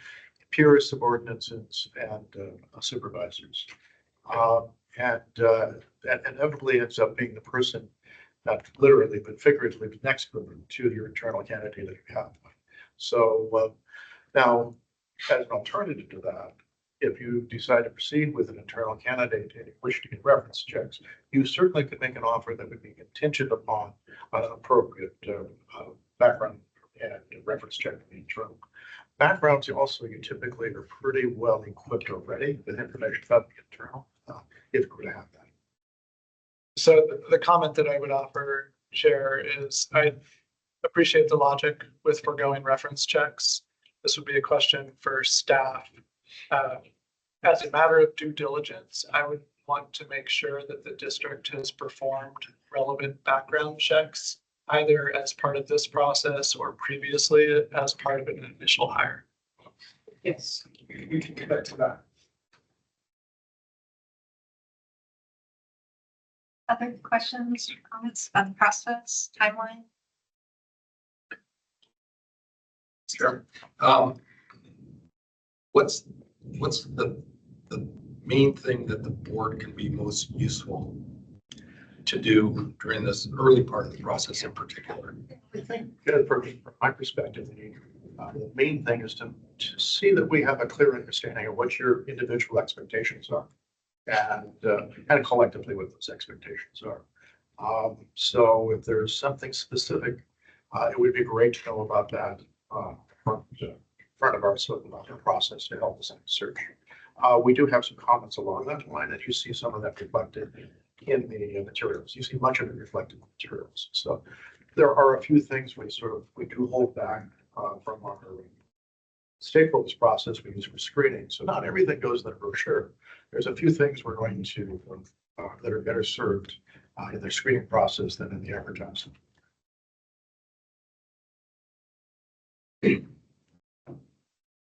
peers, subordinates, and supervisors. And inevitably ends up being the person, not literally, but figuratively next to your internal candidate that you have. So now, as an alternative to that, if you decide to proceed with an internal candidate and you wish to get reference checks, you certainly could make an offer that would be contingent upon an appropriate background and reference check in the internal. Backgrounds also, you typically are pretty well equipped already with information about the internal, if you were to have that. So the comment that I would offer, Chair, is I appreciate the logic with foregoing reference checks. This would be a question for staff. As a matter of due diligence, I would want to make sure that the district has performed relevant background checks, either as part of this process or previously as part of an initial hire. Yes, we can commit to that. Other questions, comments on the process, timeline? Sure. What's the main thing that the board can be most useful to do during this early part of the process in particular? I think, from my perspective, the main thing is to see that we have a clear understanding of what your individual expectations are, and collectively what those expectations are. So if there's something specific, it would be great to know about that front of our sort of process to help us in the search. We do have some comments along that line, and you see some of that reflected in the materials. You see much of it reflected in the materials. So there are a few things we do hold back from our stakeholders process we use for screening. So not everything goes in the brochure. There's a few things we're going to that are better served in the screening process than in the advertising.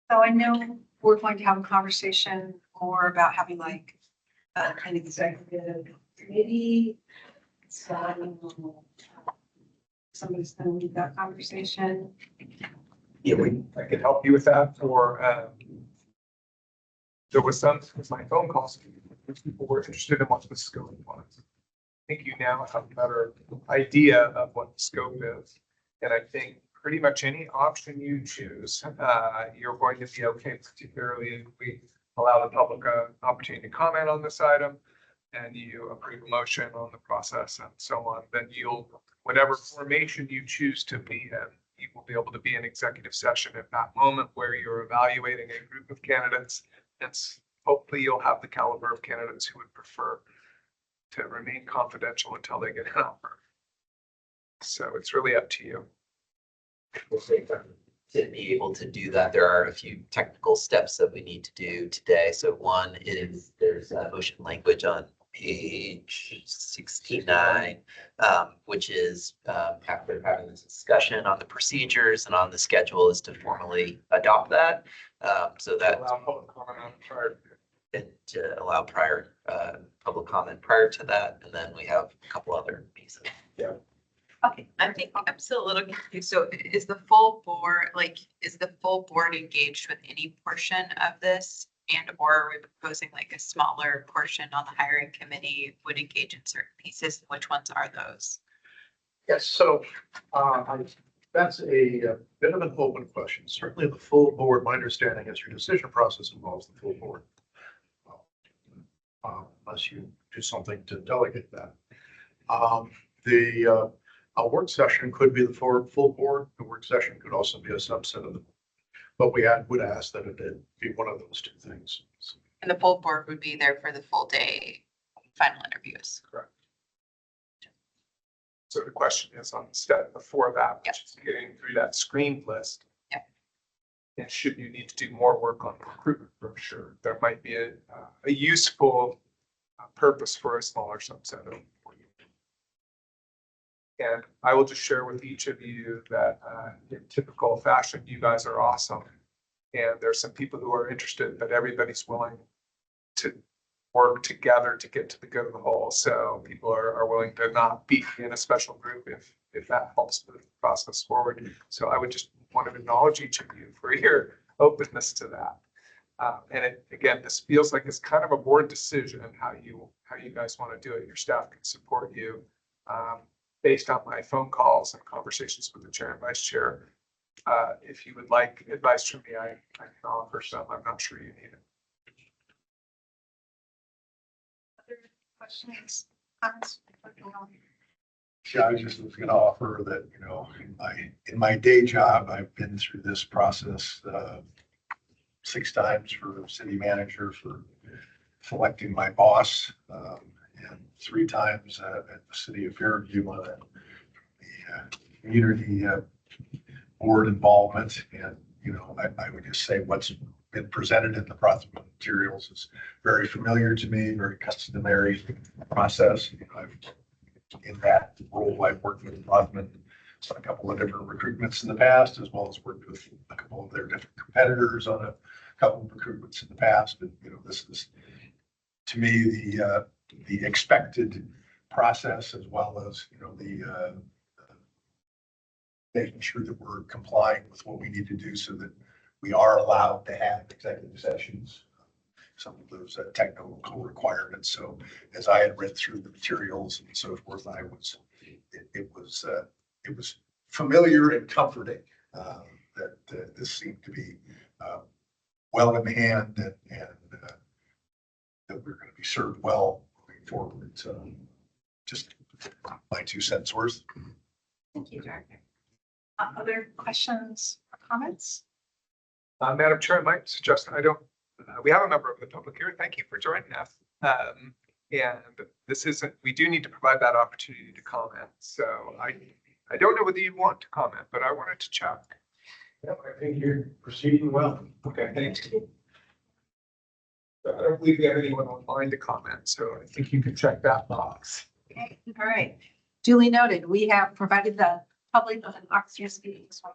So I know we're going to have a conversation more about having like an executive committee. So somebody's going to lead that conversation. Yeah, I could help you with that, or there was my phone calls. People were interested in what the scope was. I think you now have a better idea of what the scope is. And I think pretty much any option you choose, you're going to be okay, particularly if we allow the public an opportunity to comment on this item. and you approve a motion on the process and so on, then you'll, whatever formation you choose to be in, you will be able to be in executive session at that moment where you're evaluating a group of candidates. And hopefully you'll have the caliber of candidates who would prefer to remain confidential until they get an offer. So it's really up to you. To be able to do that, there are a few technical steps that we need to do today. So one is there's motion language on page 69, which is after having this discussion on the procedures and on the schedule is to formally adopt that. So that Allow public comment on it prior to. and to allow prior public comment prior to that. And then we have a couple other pieces. Okay, I think I'm still a little confused. So is the full board, like, is the full board engaged with any portion of this? And or are we proposing like a smaller portion on the hiring committee would engage in certain pieces? Which ones are those? Yes, so that's a bit of an open question. Certainly the full board, my understanding is your decision process involves the full board. Unless you do something to delegate that. A work session could be the full board. The work session could also be a subset of the, but we would ask that it be one of those two things. And the full board would be there for the full day final interviews. Correct. So the question is on the step before that, which is getting through that screen list. Yep. And should you need to do more work on the recruitment brochure, there might be a useful purpose for a smaller subset of you. And I will just share with each of you that in typical fashion, you guys are awesome. And there's some people who are interested, but everybody's willing to work together to get to the good of the whole. So people are willing to not be in a special group if that helps move the process forward. So I would just want to acknowledge each of you for your openness to that. And again, this feels like it's kind of a board decision how you guys want to do it. Your staff can support you based on my phone calls and conversations with the chair and vice chair. If you would like advice from me, I can offer some. I'm not sure you need it. Other questions, comments? Yeah, I was just going to offer that, you know, in my day job, I've been through this process 6 times for city manager, for selecting my boss, and 3 times at the city of Fairview on the community board involvement. And, you know, I would just say what's been presented in the procurement materials is very familiar to me, very customary process. You know, in that role, I've worked with Rothman on a couple of different recruitments in the past, as well as worked with a couple of their different competitors on a couple of recruitments in the past. But, you know, this is, to me, the expected process, as well as, you know, the making sure that we're complying with what we need to do so that we are allowed to have executive sessions, some of those technical requirements. So as I had read through the materials and so forth, it was familiar and comforting that this seemed to be well in hand and that we're going to be served well moving forward. So just my 2 cents worth. Thank you, Director. Other questions or comments? Madam Chair, I might suggest, we have a member of the public here. Thank you for joining us. And this isn't, we do need to provide that opportunity to comment. So I don't know whether you want to comment, but I wanted to check. Yep, I think you're proceeding well. Okay, thank you. I don't believe we have anyone online to comment, so I think you can check that box. Okay, all right. Duly noted. We have provided the public with an opportunity to speak. So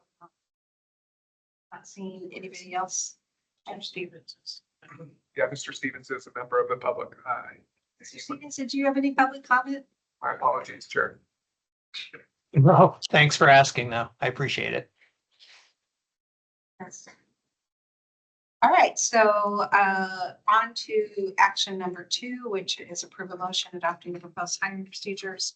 not seeing anybody else. Mr. Stevens. Yeah, Mr. Stevens is a member of the public. Mr. Stevens, did you have any public comment? My apologies, Chair. No, thanks for asking though. I appreciate it. Yes. All right, so on to action number 2, which is approve a motion adopting the proposed hiring procedures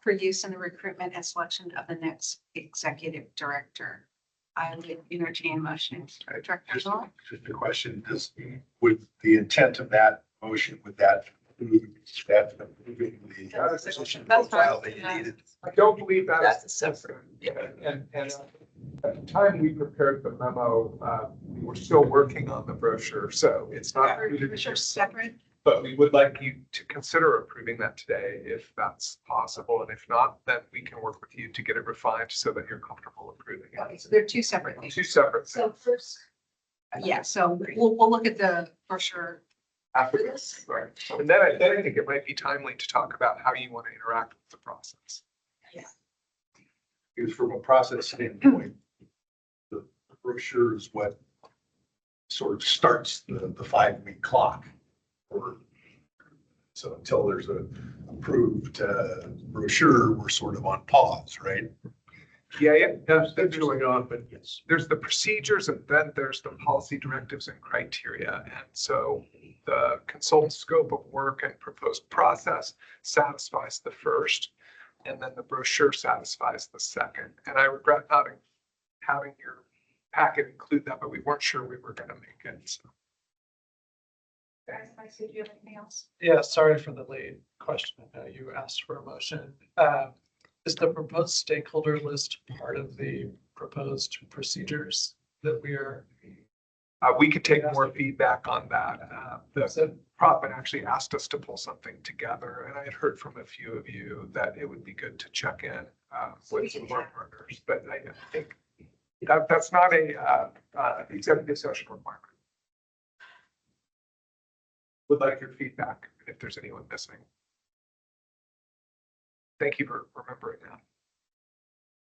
for use in the recruitment and selection of the next executive director. I would entertain motion. Director Noel? Just a question, would the intent of that motion, would that That's approving the position That's profile right. that you needed. I don't believe That's that's a separate, yeah. And at the time we prepared the memo, we were still working on the brochure, so it's not. Brochure separate. But we would like you to consider approving that today if that's possible. And if not, then we can work with you to get it refined so that you're comfortable approving Okay, it. so they're two separate things. Two separate. So first, yeah, so we'll look at the brochure After after this, this. right. And then I think it might be timely to talk about how you want to interact with the process. Because from a process standpoint, the brochure is what sort of starts the 5-week clock. So until there's a approved brochure, we're sort of on pause, right? Yeah. That's going on, but yes. There's the procedures and then there's the policy directives and criteria. And so the consultant scope of work and proposed process satisfies the first, and then the brochure satisfies the second. And I regret not having your packet include that, but we weren't sure we were going to make it. So. Guys, I see, do you have anything else? Yeah, sorry for the late question. I know you asked for a motion. Is the proposed stakeholder list part of the proposed procedures that we are? We could take more feedback on that. The Prophet actually asked us to pull something together, and I had heard from a few of you that it would be good to check in with some of our partners. But I think that's not a executive session requirement. Would like your feedback if there's anyone missing. Thank you for remembering that.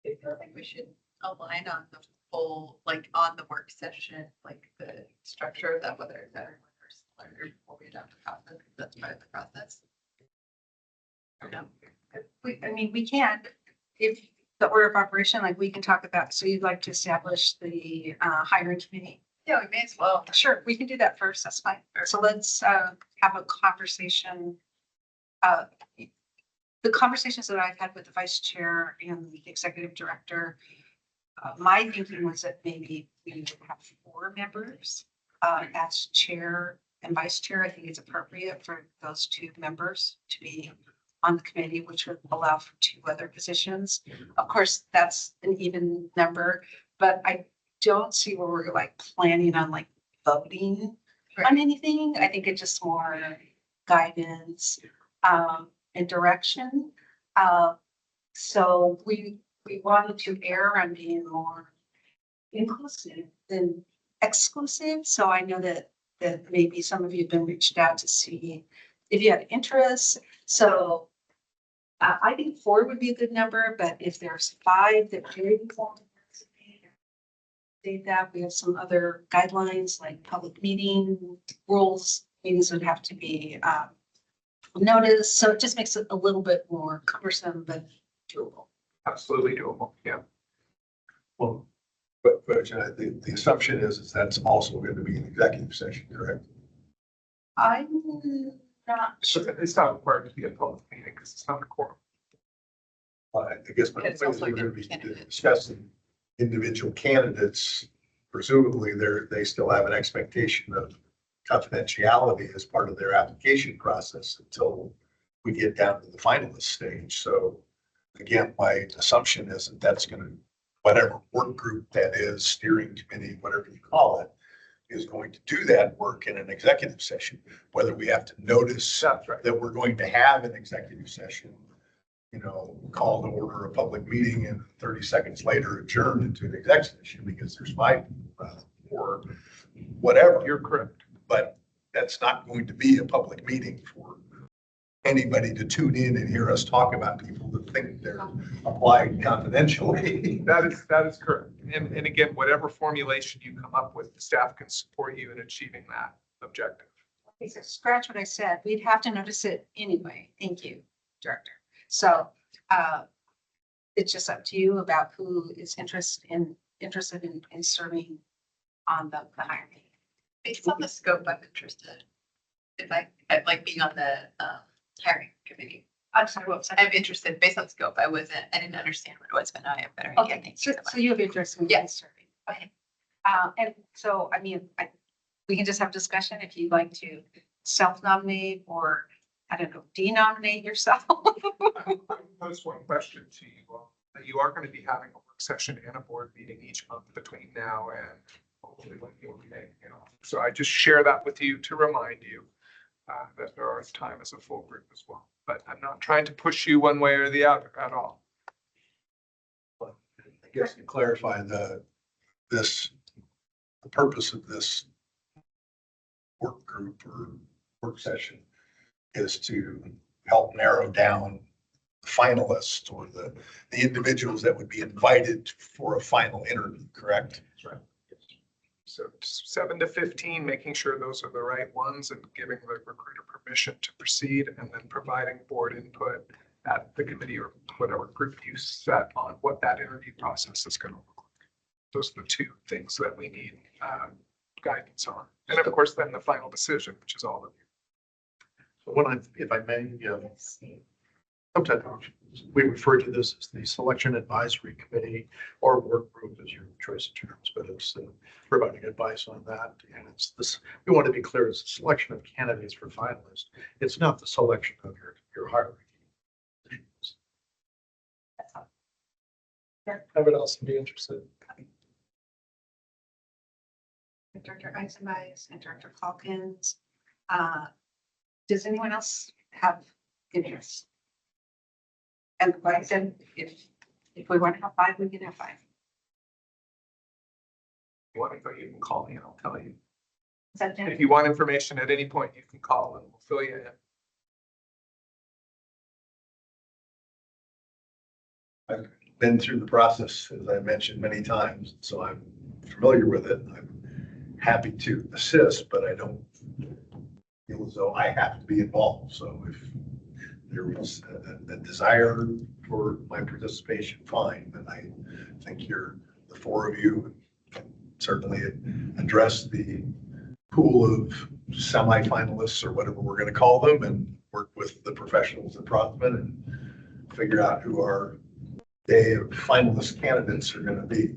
I feel like we should align on the full, like on the work session, like the structure of that, whether it's better or similar before we adopt a process. That's part of the process. No. We can, if the order of operation, like we can talk about, so you'd like to establish the hiring committee? Yeah, we may as well. Sure, we can do that first, that's fine. So let's have a conversation. The conversations that I've had with the vice chair and the executive director, my thinking was that maybe we would have 4 members as chair and vice chair. I think it's appropriate for those 2 members to be on the committee, which would allow for 2 other positions. Of course, that's an even number, but I don't see where we're like planning on like voting on anything. I think it's just more guidance and direction. So we wanted to err on being more inclusive than exclusive. So I know that maybe some of you have been reached out to see if you have interest. So I think 4 would be a good number, but if there's 5 that really want to participate, state that we have some other guidelines like public meeting rules. Meetings would have to be noticed. So it just makes it a little bit more cumbersome, but doable. Absolutely doable. Yeah. Well, but the assumption is that's also going to be an executive session, correct? I'm not So sure. it's not required to be a public meeting because it's not a quorum. I guess my point It's is also we're going to good be candidate. discussing individual candidates. Presumably, they still have an expectation of confidentiality as part of their application process until we get down to the finalist stage. So again, my assumption is that that's going to, whatever work group that is, steering committee, whatever you call it, is going to do that work in an executive session. Whether we have to notice That's right. that we're going to have an executive session, call to order a public meeting and 30 seconds later adjourn into an executive session because there's 5 or whatever. You're correct. But that's not going to be a public meeting for anybody to tune in and hear us talk about people that think they're applied confidentially. That is correct. And again, whatever formulation you come up with, the staff can support you in achieving that objective. Okay, so scratch what I said. We'd have to notice it anyway. Thank you, Director. So it's just up to you about who is interested in serving on the hiring. Based on the scope, I'm interested. If I like being on the hiring committee. I'm sorry, what was that? I'm interested based on scope. I didn't understand what it was, but now I have better idea. Okay, Thank so, you so much. so you have interest in Yes. serving. Okay. And so, we can just have discussion if you'd like to self-nominate or I don't know, denominate yourself. Pose one question to you all. You are going to be having a work session and a board meeting each month between now and hopefully when you'll be making it off. So I just share that with you to remind you that there is time as a full group as well. But I'm not trying to push you one way or the other at all. I guess to clarify the purpose of this work group or work session is to help narrow down the finalists or the individuals that would be invited for a final interview, correct? That's right. So 7 to 15, making sure those are the right ones and giving the recruiter permission to proceed and then providing board input at the committee or whatever group you set on what that interview process is going to look like. Those are the two things that we need guidance on. And of course, then the final decision, which is all of you. So if I may, sometimes we refer to this as the Selection Advisory Committee or work group as your choice of terms, but it's providing advice on that. And it's this, we want to be clear, it's the selection of candidates for finalists. It's not the selection of your hierarchy. I would also be interested. Director Eisenbeis and Director Calkins. Does anyone else have interest? And like I said, if we want to have 5, we can have 5. If you want info, you can call me and I'll tell you. Is that If you want information at any point, you can call and we'll fill you in. I've been through the process, as I mentioned many times, so I'm familiar with it. I'm happy to assist, but I don't feel as though I have to be involved. So if there was a desire for my participation, fine. But I think the 4 of you can certainly address the pool of semi-finalists or whatever we're going to call them and work with the professionals at Prothman and figure out who our day of finalist candidates are going to be.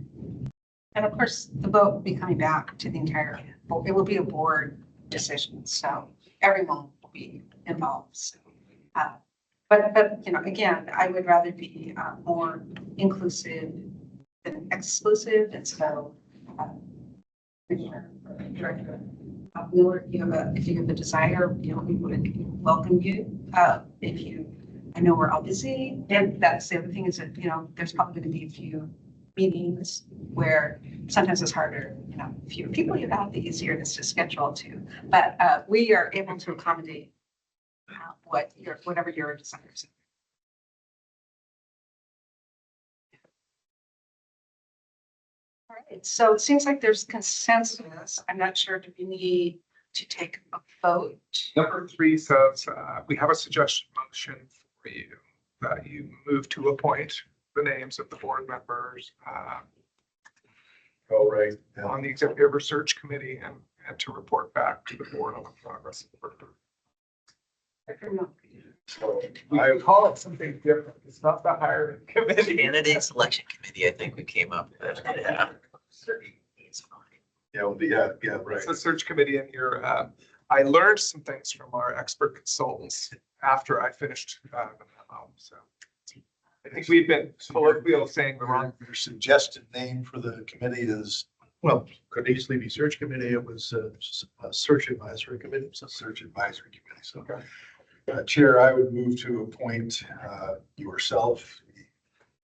And of course, the vote will be coming back to the entire, it will be a board decision. So everyone will be involved. So, but you know, again, I would rather be more inclusive than exclusive. And so, Director Wheeler, if you have a desire, you know, we would welcome you. I know we're all busy, and that's the other thing is that, you know, there's probably going to be a few meetings where sometimes it's harder, you know, fewer people you have, the easier it is to schedule too. But we are able to accommodate whatever your desires. All right, so it seems like there's consensus. I'm not sure, do we need to take a vote? Number 3 says, we have a suggestion motion for you that you move to appoint the names of the board members Oh, right. on the executive research committee and to report back to the board on the progress of the work. So We call it something different. It's not the hiring committee. Candidate Selection Committee, I think we came up with. Yeah. yeah, right. It's a search committee and I learned some things from our expert consultants after I finished the memo. So I think we've been colloquial saying the wrong. Your suggested name for the committee is, Well, could easily be search committee. It was a search advisory committee. it's a search advisory committee. So, Okay. Chair, I would move to appoint yourself, the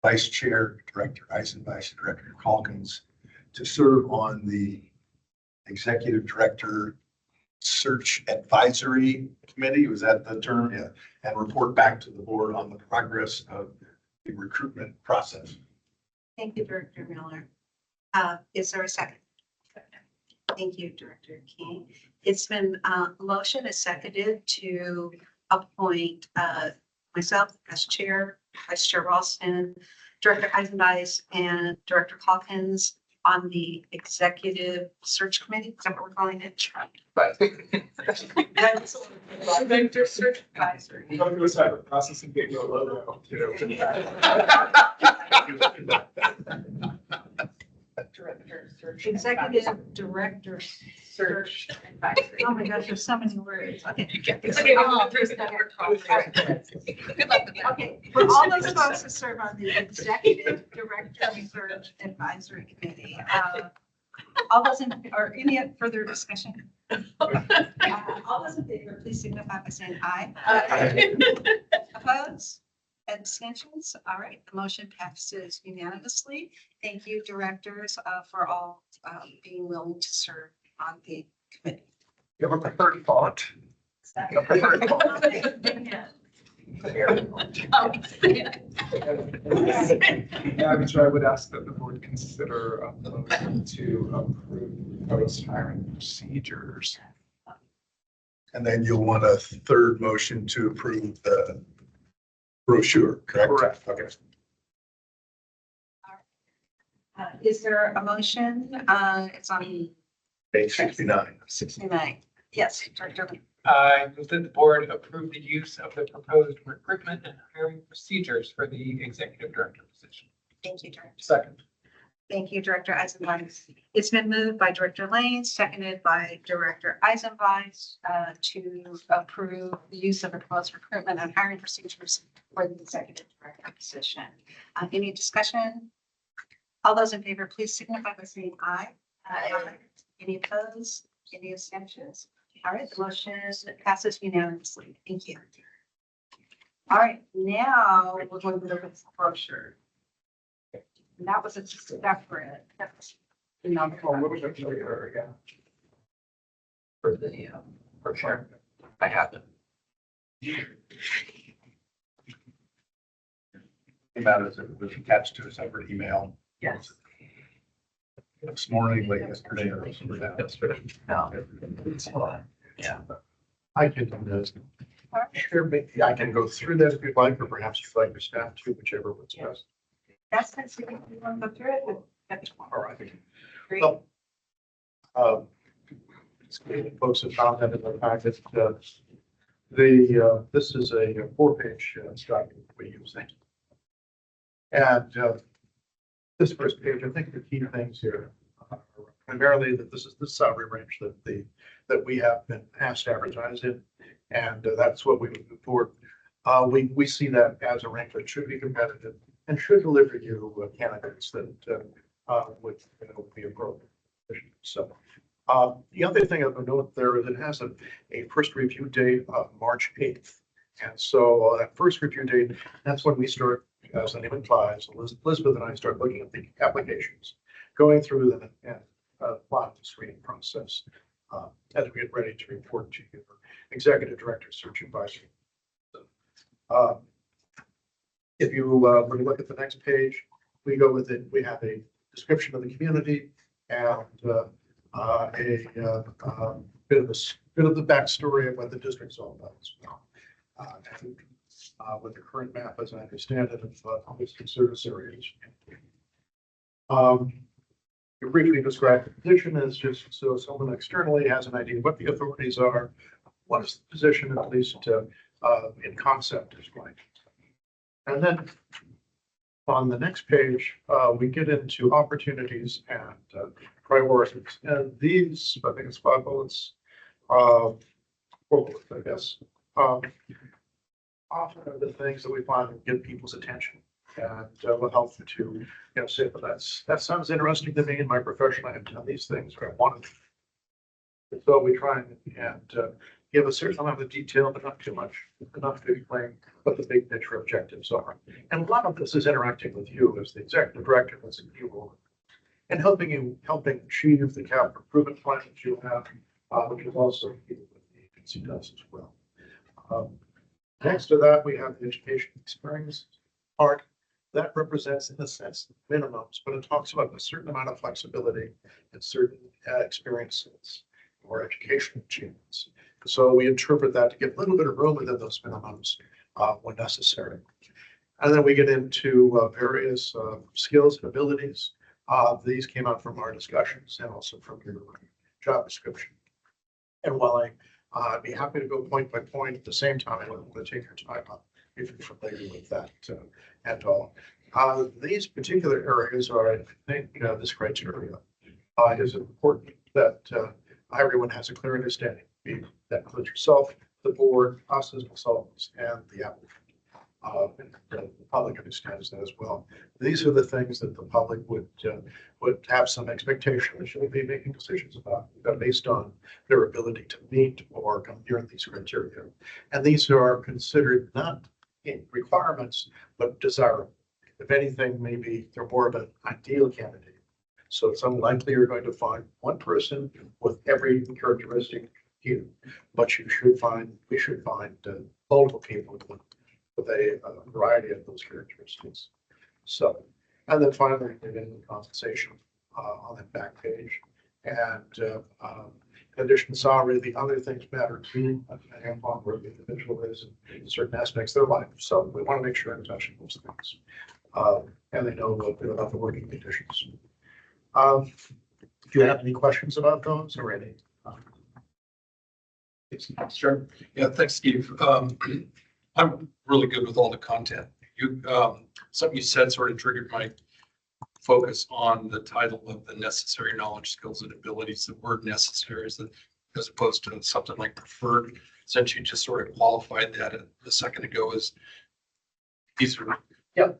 Vice Chair, Director Eisenbeis, Director Calkins, to serve on the Executive Director Search Advisory Committee. Was that the term? Yeah. And report back to the board on the progress of the recruitment process. Thank you, Director Miller. Is there a second? Thank you, Director King. It's been motion is seconded to appoint myself as chair, Vice Chair Ralston, Director Eisenbeis, and Director Calkins on the executive search committee. Is that what we're calling it? But Director Search Advisory. we go through a cyber process and get your logo. Executive Director Search advisory. Oh my gosh, there's so many words. Okay. It's okay, okay, we'll we'll go through stuff. Good luck with that. Okay, for all those folks who serve on the Executive Director Research Advisory Committee, all those in, or any further discussion? All those in favor, please signify by saying aye. Opposed? Abstentions? All right, the motion passes unanimously. Thank you, directors, for all being willing to serve on the committee. You have a preferred font? Yeah, so I would ask that the board consider a motion to approve proposed hiring procedures. And then you'll want a third motion to approve the brochure, correct? Correct. Okay. Is there a motion? It's on Page 69. 69. Yes, Director. I move that the board approve the use of the proposed recruitment and hiring procedures for the executive director position. Thank you, Director. Second. Thank you, Director Eisenbeis. It's been moved by Director Lane, seconded by Director Eisenbeis to approve the use of the proposed recruitment and hiring procedures for the executive director position. Any discussion? All those in favor, please signify by saying aye. Aye. Any opposed? Any abstentions? All right, the motion passes unanimously. Thank you. All right, now we're going to look at the brochure. And that was a separate. Number. Oh, what was it? Yeah. For the, for sure. I have it. About as it was attached to a separate email Yes. this morning, late yesterday or something like that. Yesterday. No. It's a lot. Yeah. I can, share, maybe I can go through that if you'd like, or perhaps you'd like your staff to, whichever was best. That's the second you want to go through it. That's All right. great. Well, folks have found that in the packet. This is a 4-page document we're using. And this first page, I think the key things here are primarily that this is the salary range that we have been asked to advertise in, and that's what we would move forward. We see that as a range that should be competitive and should deliver you candidates that would be appropriate. So the other thing I would note there is it has a first review date of March 8th. And so that first review date, that's when we start, as the name implies, Elizabeth and I start looking at the applications, going through them and applying the screening process as we get ready to report to you, Executive Director Search Advisory. If you were to look at the next page, we go with it. We have a description of the community and a bit of the backstory of what the district's all about as well. With the current map, as I understand it, of district service areas. You briefly describe the position as just so someone externally has an idea what the authorities are, what is the position, at least in concept, is like. And then on the next page, we get into opportunities and priorities. And these, I think it's 5 bullets, 4 bullets, I guess. Often are the things that we find that get people's attention and will help to, say, well, that sounds interesting to me in my profession. I have done these things or I wanted to. So we try and give a certain amount of detail, but not too much, enough to explain what the big picture objectives are. And a lot of this is interacting with you as the executive director, as a key role, and helping achieve the capital improvement plan that you have, which is also key what the agency does as well. Next to that, we have the education experience part. That represents, in a sense, minimums, but it talks about a certain amount of flexibility and certain experiences or educational achievements. So we interpret that to give a little bit of room within those minimums when necessary. And then we get into various skills and abilities. These came out from our discussions and also from your job description. And while I'd be happy to go point by point at the same time, I don't want to take your time up if you're familiar with that at all. These particular areas are, I think, this criteria is important that everyone has a clear understanding. That includes yourself, the board, us as consultants, and the applicant. And the public understands that as well. These are the things that the public would have some expectation that should be making decisions about based on their ability to meet or come near these criteria. And these are considered not requirements, but desirable. If anything, maybe they're more of an ideal candidate. So it's unlikely you're going to find one person with every characteristic here, but we should find multiple people with a variety of those characteristics. So, and then finally, in compensation on that back page. And in addition to salary, the other things matter too, depending upon where the individual is in certain aspects of their life. So we want to make sure I'm touching those things. And they know a little bit about the working conditions. Do you have any questions about those already? Sure. Yeah, thanks, Steve. I'm really good with all the content. Something you said sort of triggered my focus on the title of the necessary knowledge, skills, and abilities. The word necessary as opposed to something like preferred, since you just sort of qualified that a second ago as these are. Yeah.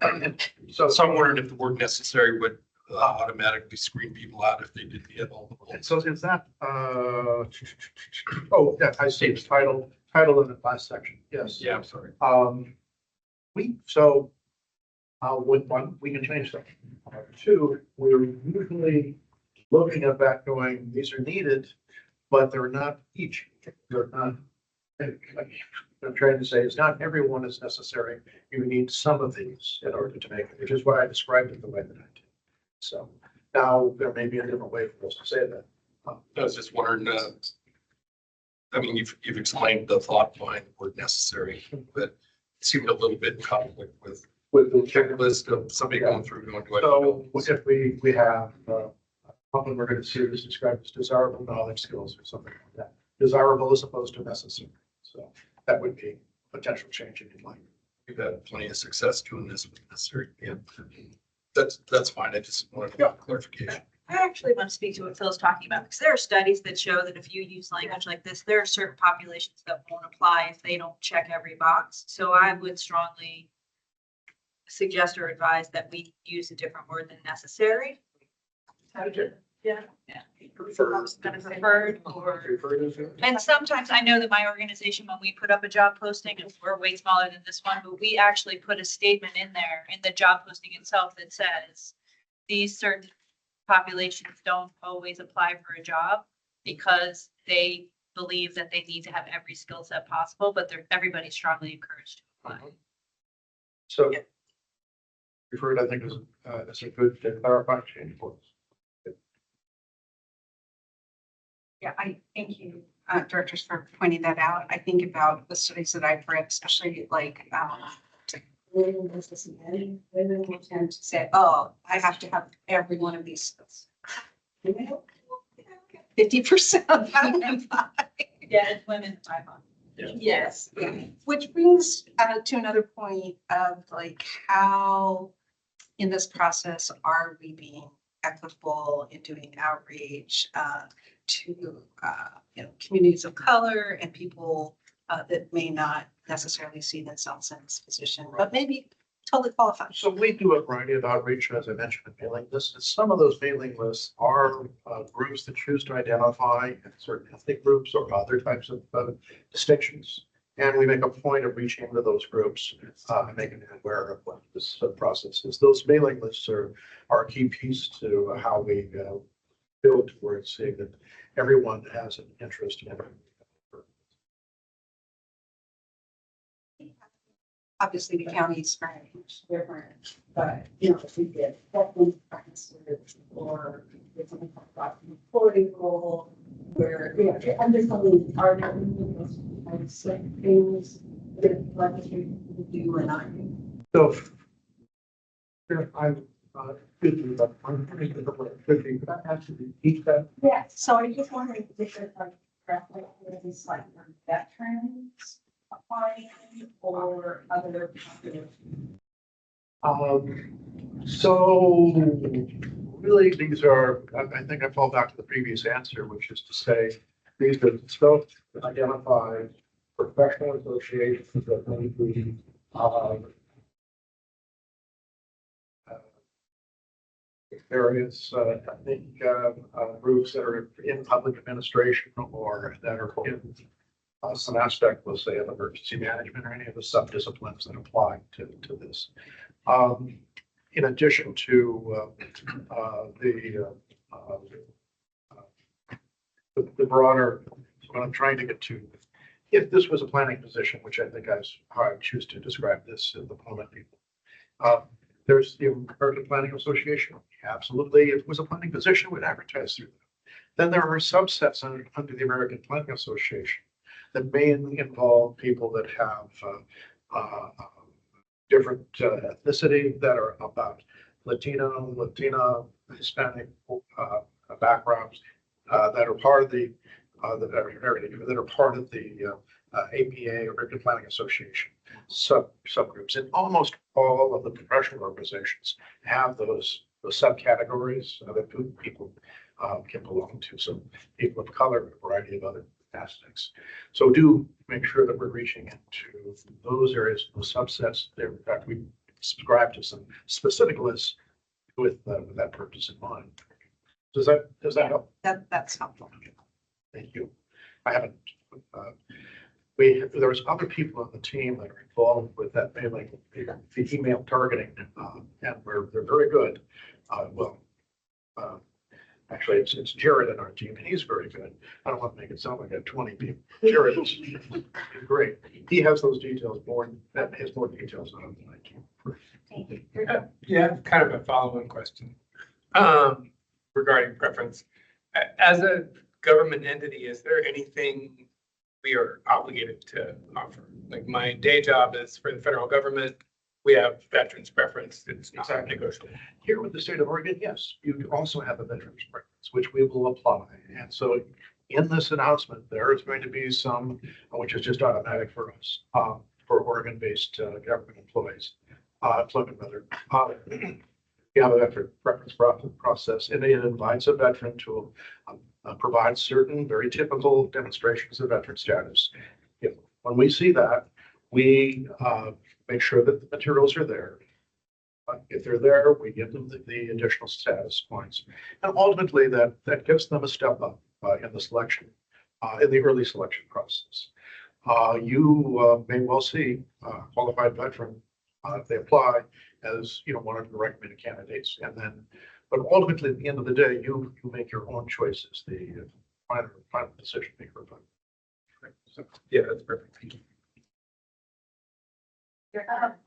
So I'm wondering if the word necessary would automatically screen people out if they didn't hit all the bullets. So is that, oh, yeah, I see the title in the last section. Yes. Yeah, I'm sorry. With one, we can change that. Two, we're usually looking at that going, these are needed, but they're not each, they're not. I'm trying to say is not everyone is necessary. You need some of these in order to make it, which is why I described it the way that I did. So now there may be a different way for us to say that. I was just wondering, I mean, you've explained the thought behind the word necessary, but it seemed a little bit in conflict with the checklist of somebody going through going to. So if we have, something we're going to see is described as desirable knowledge, skills, or something like that. Desirable as opposed to necessary. So that would be a potential change in your mind. We've had plenty of success doing this with necessary. Yeah. That's fine. I just wanted clarification. I actually want to speak to what Phil's talking about, because there are studies that show that if you use language like this, there are certain populations that won't apply if they don't check every box. So I would strongly suggest or advise that we use a different word than necessary. Yeah. Preferred or, and sometimes I know that my organization, when we put up a job posting, and we're way smaller than this one, but we actually put a statement in there in the job posting itself that says these certain populations don't always apply for a job because they believe that they need to have every skill set possible, but everybody's strongly encouraged to apply. So preferred, I think, is a good clarifying change for us. Yeah, I thank you, directors, for pointing that out. I think about the studies that I've read, especially like women business men, women will tend to say, oh, I have to have every one of these skills. 50%. Yeah, it's women 500. Yes. Which brings to another point of like how in this process are we being equitable in doing outreach to communities of color and people that may not necessarily see themselves in this position, but maybe totally qualified. So we do a variety of outreach, as I mentioned, in mailing lists. And some of those mailing lists are groups that choose to identify certain ethnic groups or other types of distinctions. And we make a point of reaching into those groups and making them aware of what this process is. Those mailing lists are a key piece to how we build towards seeing that everyone has an interest in everything. Obviously, the county's very much different, but if we get definitely practices or get something about the reporting role where, I'm just only are there things that legislators do or not do. So I'm good, but I'm pretty good at what could I ask you to teach that? Yeah, so I'm just wondering if there's like references like veterans applying or other populations. So really, these are, I think I fall back to the previous answer, which is to say, these are self-identified professional associations that may be, various, I think, groups that are in public administration or that are in some aspect, let's say, of emergency management or any of the sub-disciplines that apply to this. In addition to the broader, what I'm trying to get to, if this was a planning position, which I think is how I choose to describe this at the moment, there's the American Planning Association. Absolutely, if it was a planning position, we'd advertise through them. Then there are subsets under the American Planning Association that may involve people that have different ethnicity, that are about Latino, Latina, Hispanic backgrounds, that are part of the that are part of the APA, American Planning Association subgroups. And almost all of the professional organizations have those subcategories that people can belong to. So people of color, a variety of other aspects. So do make sure that we're reaching into those areas, those subsets. There, in fact, we subscribe to some specific lists with that purpose in mind. Does that help? That's helpful. Thank you. I haven't. There's other people on the team that are involved with that mailing, the email targeting, and they're very good. Actually, it's Jared in our team, and he's very good. I don't want to make it sound like I have 20 people. Jared is great. He has those details more, that has more details on it than I can. Yeah, kind of a follow-on question regarding preference. As a government entity, is there anything we are obligated to offer? Like my day job is for the federal government. We have veterans preference. It's not negotiable. Here with the state of Oregon, yes, you also have a veterans preference, which we will apply. And so in this announcement, there is going to be some, which is just automatic for us, for Oregon-based government employees, employment rather. You have a veteran preference process, and it invites a veteran to provide certain very typical demonstrations of veteran status. When we see that, we make sure that the materials are there. If they're there, we give them the additional status points. And ultimately, that gives them a step up in the selection, in the early selection process. You may well see qualified veteran, if they apply, as one of the recommended candidates. And then, but ultimately, at the end of the day, you make your own choices, the final decision maker. So, yeah, that's perfect. Thank you.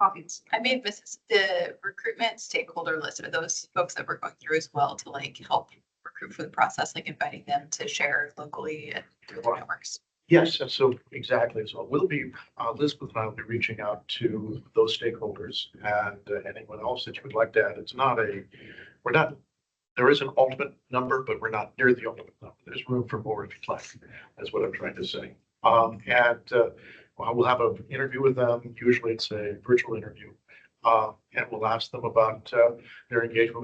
I made the recruitment stakeholder list. Are those folks that we're going through as well to help recruit for the process, inviting them to share locally and through their networks? Yes, and so exactly. So we'll be, Elizabeth and I will be reaching out to those stakeholders and anyone else that you would like to add. There is an ultimate number, but we're not near the ultimate number. There's room for more if you'd like, is what I'm trying to say. We'll have an interview with them. Usually it's a virtual interview. And we'll ask them about their engagement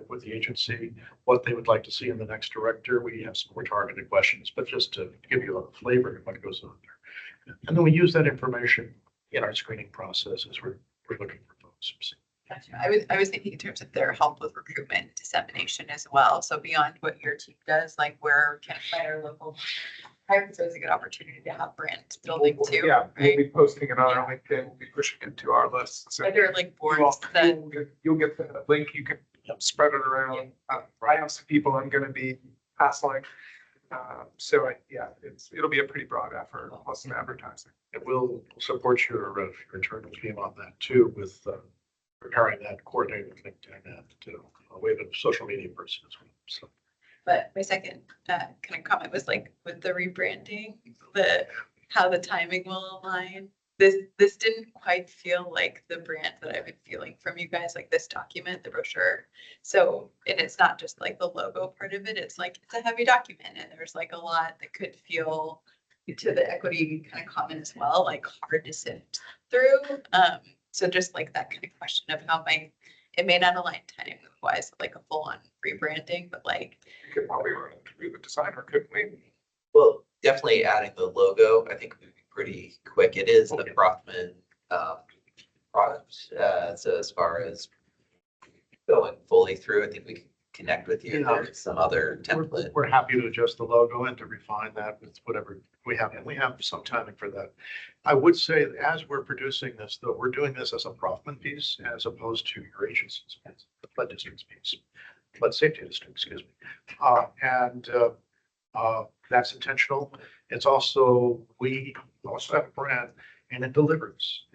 with the agency, what they would like to see in the next director. We have some more targeted questions, but just to give you a flavor of what goes on there. And then we use that information in our screening process as we're looking for folks. Gotcha. I was thinking in terms of their help with recruitment dissemination as well. So beyond what your team does, where can I find our local? I think it's a good opportunity to have brand building too. Yeah, we'll right? be posting it on our LinkedIn. We'll be pushing it to our list. So Are there boards that? you'll get the link. You can spread it around. I have some people I'm going to be hassling. It'll be a pretty broad effort, plus some advertising. And we'll support your internal team on that too, with preparing that, coordinating LinkedIn and we have a social media person as well. So. But my second kind of comment was with the rebranding, how the timing will align. This didn't quite feel like the brand that I've been feeling from you guys, this document, the brochure. So, and it's not just the logo part of it. It's it's a heavy document, and there's a lot that could feel, to the equity kind of comment as well, hard to sift through. So just that kind of question of how my it may not align timing wise, like a full on rebranding, but like, We could probably run it through the designer, couldn't we? Well, definitely adding the logo, I think would be pretty quick. It is a Prothman product. So as far as going fully through, I think we can connect with you Yeah. on some other template. We're happy to adjust the logo and to refine that with whatever we have, and we have some timing for that. I would say that as we're producing this, though, we're doing this as a Prothman piece as opposed to your agency's, the flood district's piece, flood safety district, excuse me. That's intentional. It's also, we also have a brand and it delivers.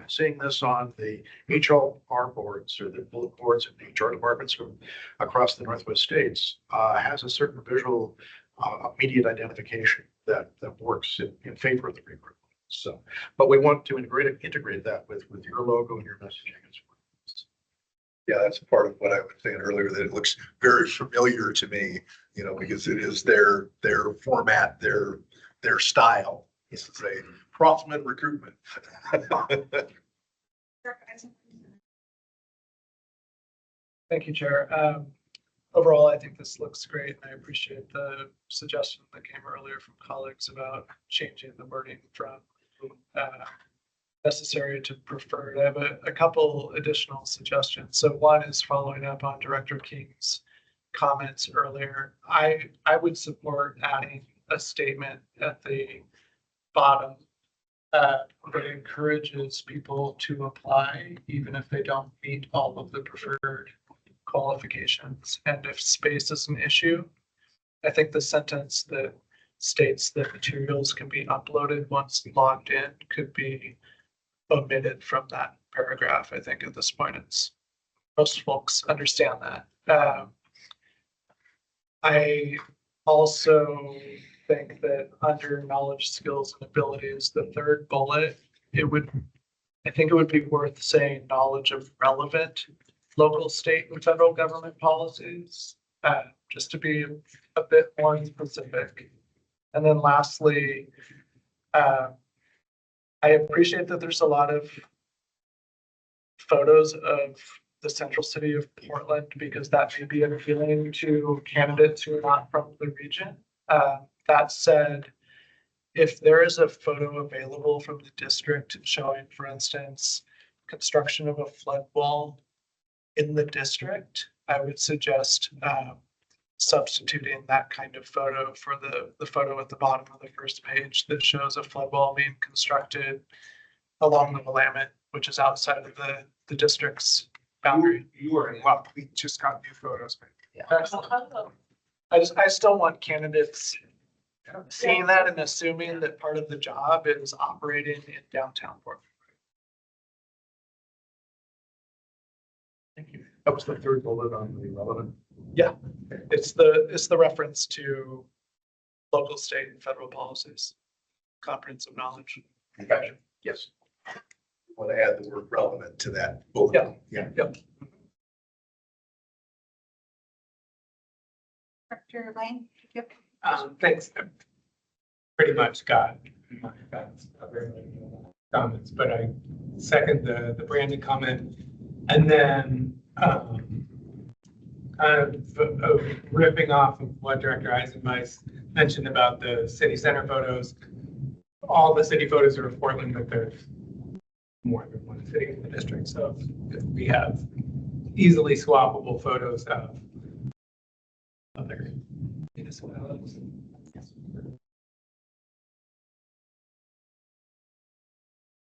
Seeing this on the HR boards or the bullet boards in HR departments from across the Northwest states has a certain visual immediate identification that works in favor of the reprint. So, but we want to integrate that with your logo and your messaging as well. Yeah, that's part of what I was saying earlier, that it looks very familiar to me, you know, because it is their format, their style. It's a Prothman recruitment. Thank you, Chair. Overall, I think this looks great, and I appreciate the suggestion that came earlier from colleagues about changing the wording from necessary to preferred. I have a couple additional suggestions. So one is following up on Director King's comments earlier. I would support adding a statement at the bottom that encourages people to apply even if they don't meet all of the preferred qualifications. And if space is an issue, I think the sentence that states that materials can be uploaded once logged in could be omitted from that paragraph. I think at this point, most folks understand that. I also think that under knowledge, skills, and abilities, the third bullet, I think it would be worth saying knowledge of relevant local, state, and federal government policies, just to be a bit more specific. And then lastly, I appreciate that there's a lot of photos of the central city of Portland because that may be appealing to candidates who are not from the region. That said, if there is a photo available from the district showing, for instance, construction of a flood wall in the district, I would suggest substituting that kind of photo for the photo at the bottom of the first page that shows a flood wall being constructed along the Willamette, which is outside of the district's boundary. You are in luck. We just got new photos. Excellent. I still want candidates seeing that and assuming that part of the job is operating in downtown Portland. Thank you. That was the third bullet on the relevant. Yeah, it's the reference to local, state, and federal policies, comprehensive knowledge. Gotcha. Yes. Want to add the word relevant to that bullet. Yeah. Director Lane? Yep. Thanks. I pretty much got everybody comments, but I second the Brandon comment. And then kind of ripping off of what Director Eisenmeis mentioned about the city center photos. All the city photos are of Portland, but there's more than one city in the district. So we have easily swappable photos of other municipalities.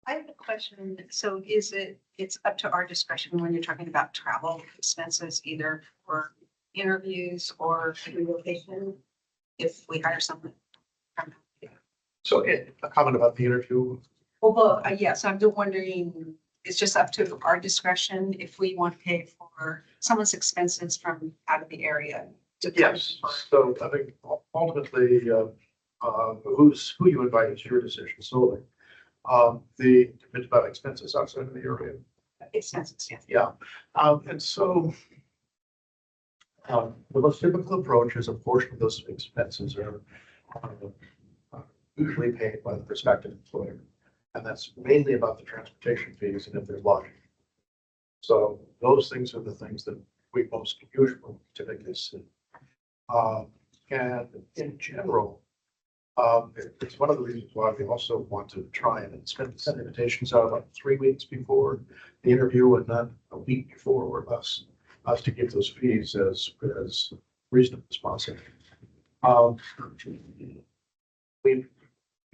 I have a question. So it's up to our discretion when you're talking about travel expenses, either for interviews or relocation, if we hire someone? So a comment about the interview. Although, yes, I'm just wondering, it's just up to our discretion if we want to pay for someone's expenses from out of the area. To come Yes, for- so I think ultimately, who you invite is your decision solely. It's about expenses outside of the area. Expenses, yes. Yeah, and so the most typical approach is a portion of those expenses are usually paid by the prospective employer. And that's mainly about the transportation fees and if there's lodging. So those things are the things that we most usually typically see. And in general, it's one of the reasons why we also want to try and send invitations out about 3 weeks before the interview and not a week before or less, us to give those fees as reasonable as possible. We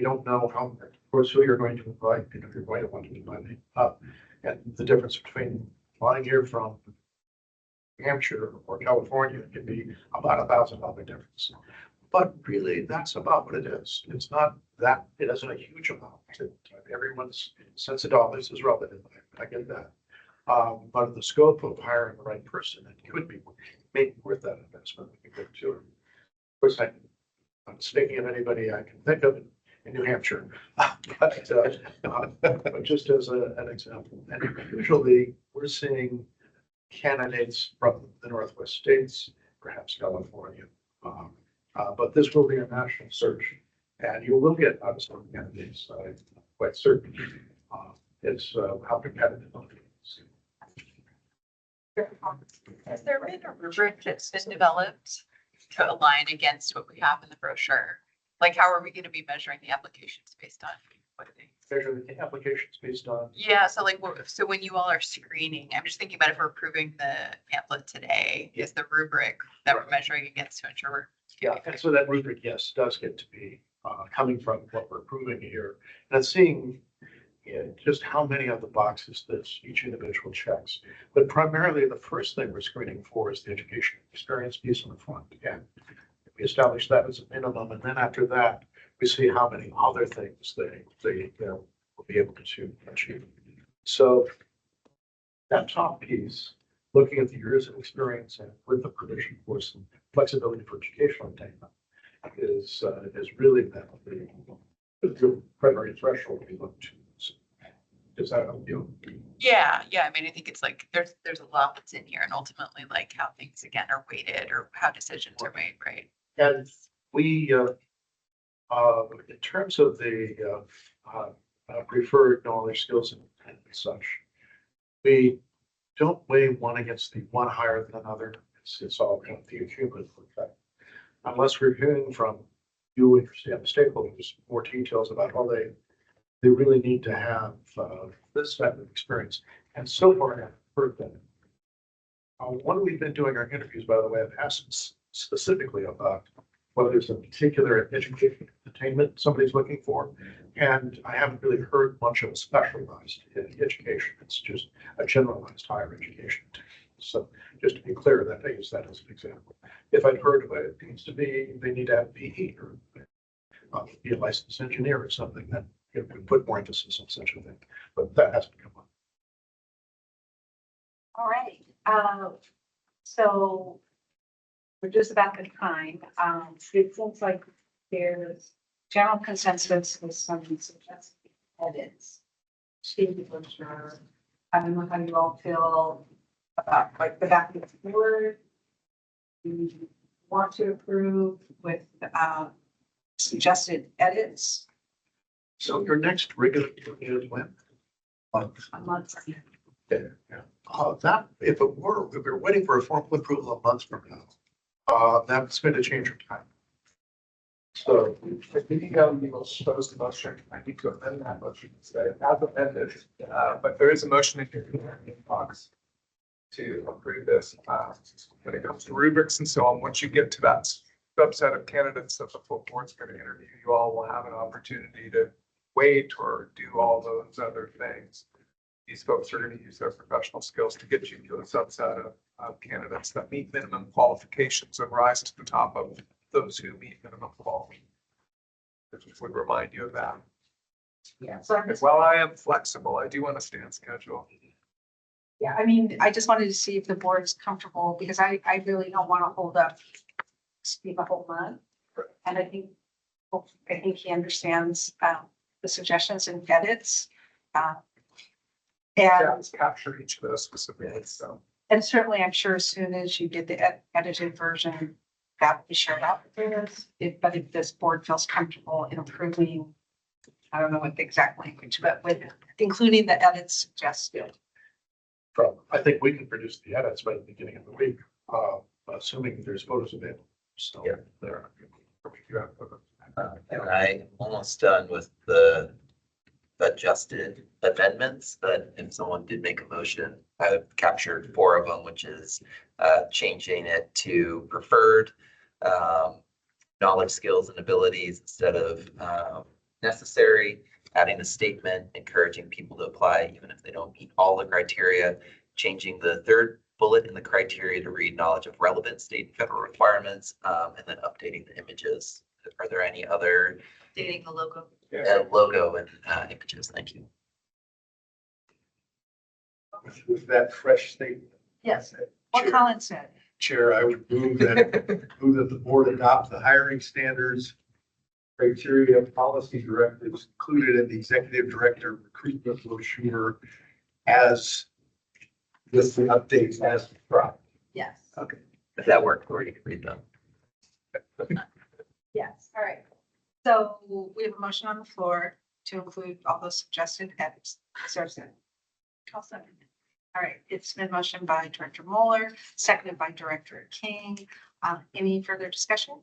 don't know how, of course, who you're going to invite, you know, you're going to want to invite me up. And the difference between flying here from New Hampshire or California can be about $1,000 difference. But really, that's about what it is. It's not that, it isn't a huge amount. Everyone's sense of dollars is relative. I get that. But the scope of hiring the right person, it could be maybe worth that investment. Too. Of course, I'm speaking of anybody I can think of in New Hampshire, but just as an example. And usually, we're seeing candidates from the Northwest states, perhaps California. But this will be a national search, and you will get obviously candidates. I'm quite certain. It's how competitive it is. Has there been a rubric that's been developed to align against what we have in the brochure? Like, how are we going to be measuring the applications based on what it is? Measure the applications based on. Yeah, so like, so when you all are screening, I'm just thinking about if we're approving the pamphlet today, is the rubric that we're measuring against to ensure we're. Yeah, and so that rubric, yes, does get to be coming from what we're approving here. And seeing just how many of the boxes this each individual checks. But primarily, the first thing we're screening for is the education experience piece on the front. Again, we establish that as a minimum, and then after that, we see how many other things they will be able to achieve. So that top piece, looking at the years of experience and with the provision for some flexibility for educational attainment, is really the primary threshold we look to. So, does that help you? Yeah, I mean, I think it's like, there's a lot that's in here, and ultimately like how things again are weighted or how decisions are made, right? And we, in terms of the preferred knowledge, skills, and such, we don't weigh one against the one higher than another. It's all kind of the cumulative effect. Unless we're hearing from you and the stakeholders more details about how they really need to have this type of experience. And so far, I've heard that. When we've been doing our interviews, by the way, I've asked specifically about whether there's a particular education attainment somebody's looking for. And I haven't really heard much of a specialized education. It's just a generalized higher education. So just to be clear, that I use that as an example. If I'd heard of it, it needs to be, they need to have PE or be a licensed engineer or something, that we put more emphasis on such a thing. But that hasn't come up. All right, so we're just about the time. It seems like there's general consensus with some suggested edits. Steve, for sure. I don't know how you all feel about like the back of the board. You want to approve with suggested edits So your next regular is when? Month. a month. Yeah. That, if we're waiting for a formal approval a month from now, that's going to change your time. So I think you will suppose the motion. I need to amend that motion today. As amended, but there is a motion in your inbox to approve this. When it comes to rubrics and so on, once you get to that subset of candidates that the full board's going to interview, you all will have an opportunity to wait or do all those other things. These folks are going to use their professional skills to get you to a subset of candidates that meet minimum qualifications and rise to the top of those who meet minimum qualifications. This would remind you of that. Yeah, so I'm As just, well, I am flexible. I do understand schedule. yeah, I mean, I just wanted to see if the board's comfortable because I really don't want to hold up Steve a whole month. And I think he understands the suggestions and edits. Yeah, And capture each of those specifically. So certainly, I'm sure as soon as you get the edited version, that will be shared out with us. But if this board feels comfortable in approving, I don't know what the exact language, but with including the edits suggested, I think we can produce the edits by the beginning of the week, assuming there's photos available. So Yeah. there. And I'm almost done with the adjusted amendments, but if someone did make a motion, I've captured 4 of them, which is changing it to preferred, knowledge, skills, and abilities instead of necessary, adding a statement encouraging people to apply even if they don't meet all the criteria, changing the 3rd bullet in the criteria to read knowledge of relevant state and federal requirements, and then updating the images. Are there any other Dating the logo. logo and images? Thank you. With that fresh statement. Yes, what Colin said. Chair, I would move that the board adopt the hiring standards, criteria, policy directives included in the executive director recruitment brochure as with the updates as described. Yes. Okay. If that worked for you, you can read them. Yes, all right. So we have a motion on the floor to include all those suggested edits. Is there a second? I'll second it. All right, it's been motioned by Director Mueller, seconded by Director King. Any further discussion?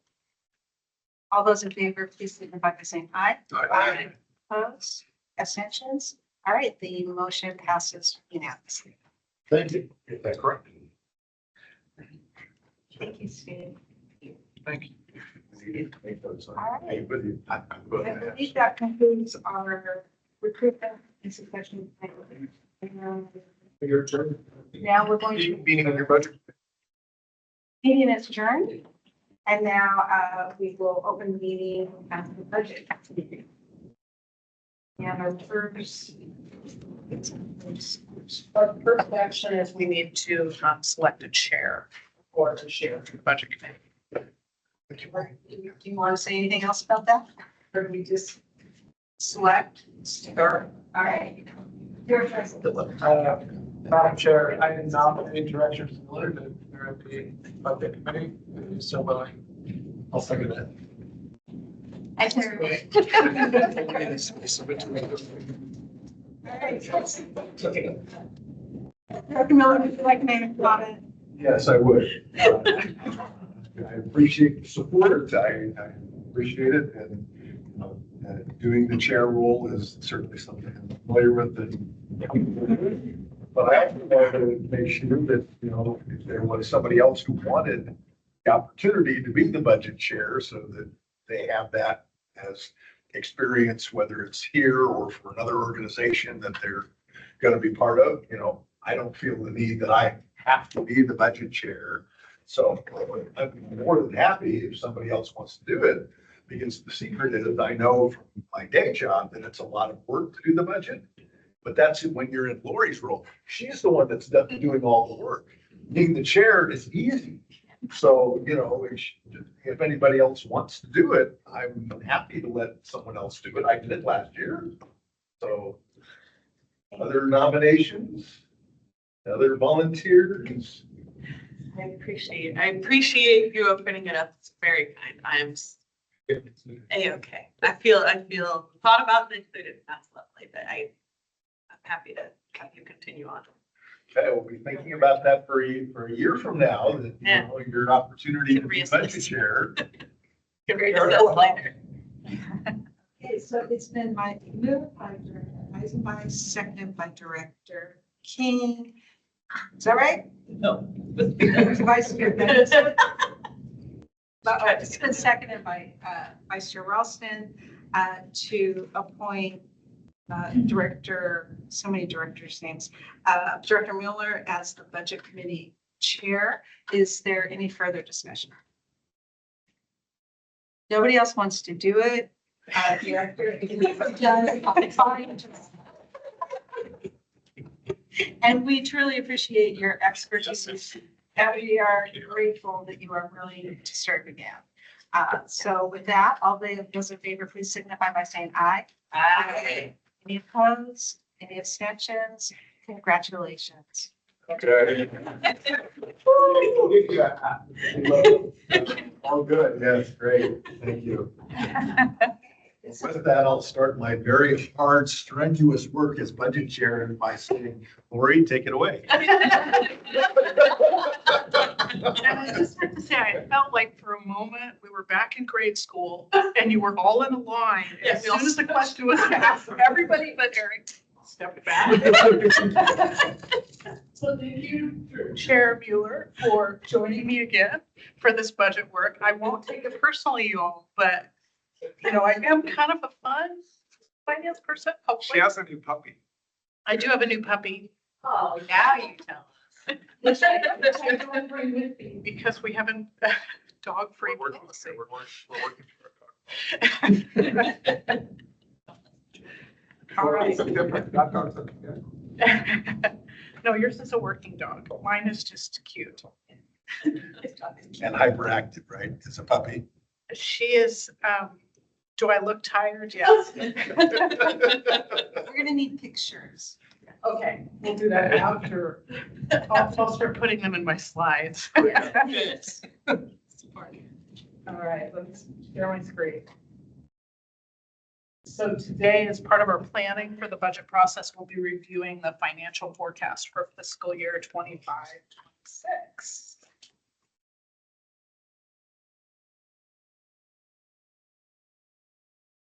All those in favor, please signify by saying aye. Aye. Opposed, abstentions? All right, the motion passes unanimously. Thank you. Get that correct. Thank you, Steve. Thank you. All right. With you. I believe that concludes our recruitment and succession plan. Your turn. Now we're going to, Meeting on your budget. meeting is adjourned. And now we will open the meeting after the budget meeting. And our first action is we need to select a chair for the chair for the budget committee. do you want to say anything else about that? Or do we just select? Sure. All right. Your choice. Madam Chair, I nominate Director Miller to direct the budget committee. If you're so willing. I'll second that. I can. Dr. Miller, would you like to make a comment? Yes, I would. I appreciate the support. I appreciate it. And doing the chair role is certainly something I'm familiar with. But I also wanted to make sure that, if there was somebody else who wanted the opportunity to be the budget chair so that they have that as experience, whether it's here or for another organization that they're going to be part of, I don't feel the need that I have to be the budget chair. So I'm more than happy if somebody else wants to do it, because the secret is I know from my day job that it's a lot of work to do the budget. But that's when you're in Lori's role. She's the one that's doing all the work. Being the chair is easy. So, if anybody else wants to do it, I'm happy to let someone else do it. I did it last year. So other nominations, other volunteers. I appreciate you opening it up. It's very kind. I'm A-okay. I feel thought about and included. That's lovely, but I'm happy to have you continue on. Okay, we'll be thinking about that for a year from now, that, your opportunity to be budget chair. Can reassess later. Okay, so it's been moved by Director Eisenbach, seconded by Director King. Is that right? No. Vice Chair. It's been seconded by Vice Chair Ralston to appoint so many directors' names, Director Mueller as the Budget Committee Chair. Is there any further discussion? Nobody else wants to do it. And we truly appreciate your expertise. And we are grateful that you are willing to serve again. So with that, all those in favor, please signify by saying aye. Aye. Any opposed? Any abstentions? Congratulations. Okay. All good. Yes, great. Thank you. With that, I'll start my very hard, strenuous work as budget chair by saying, Lori, take it away. And I just have to say, I felt like for a moment, we were back in grade school and you were all in a line. And as soon as the question was asked, everybody but Eric stepped back. So thank you, Chair Mueller, for joining me again for this budget work. I won't take it personally, you all, but you know, I am kind of a fun finance person, She hopefully. has a new puppy. I do have a new puppy. Oh, now you tell us. Which I don't bring with me because we haven't dog-free We're working, policy. we're working for a dog. All right. Something different. That dog's something good. No, yours is a working dog. Mine is just cute. And hyperactive, right? It's a puppy. She is, do I look tired? Yes. We're gonna need pictures. Okay, we'll do that after. I'll start putting them in my slides. All right, let's share my screen. So today, as part of our planning for the budget process, we'll be reviewing the financial forecast for fiscal year 25-26.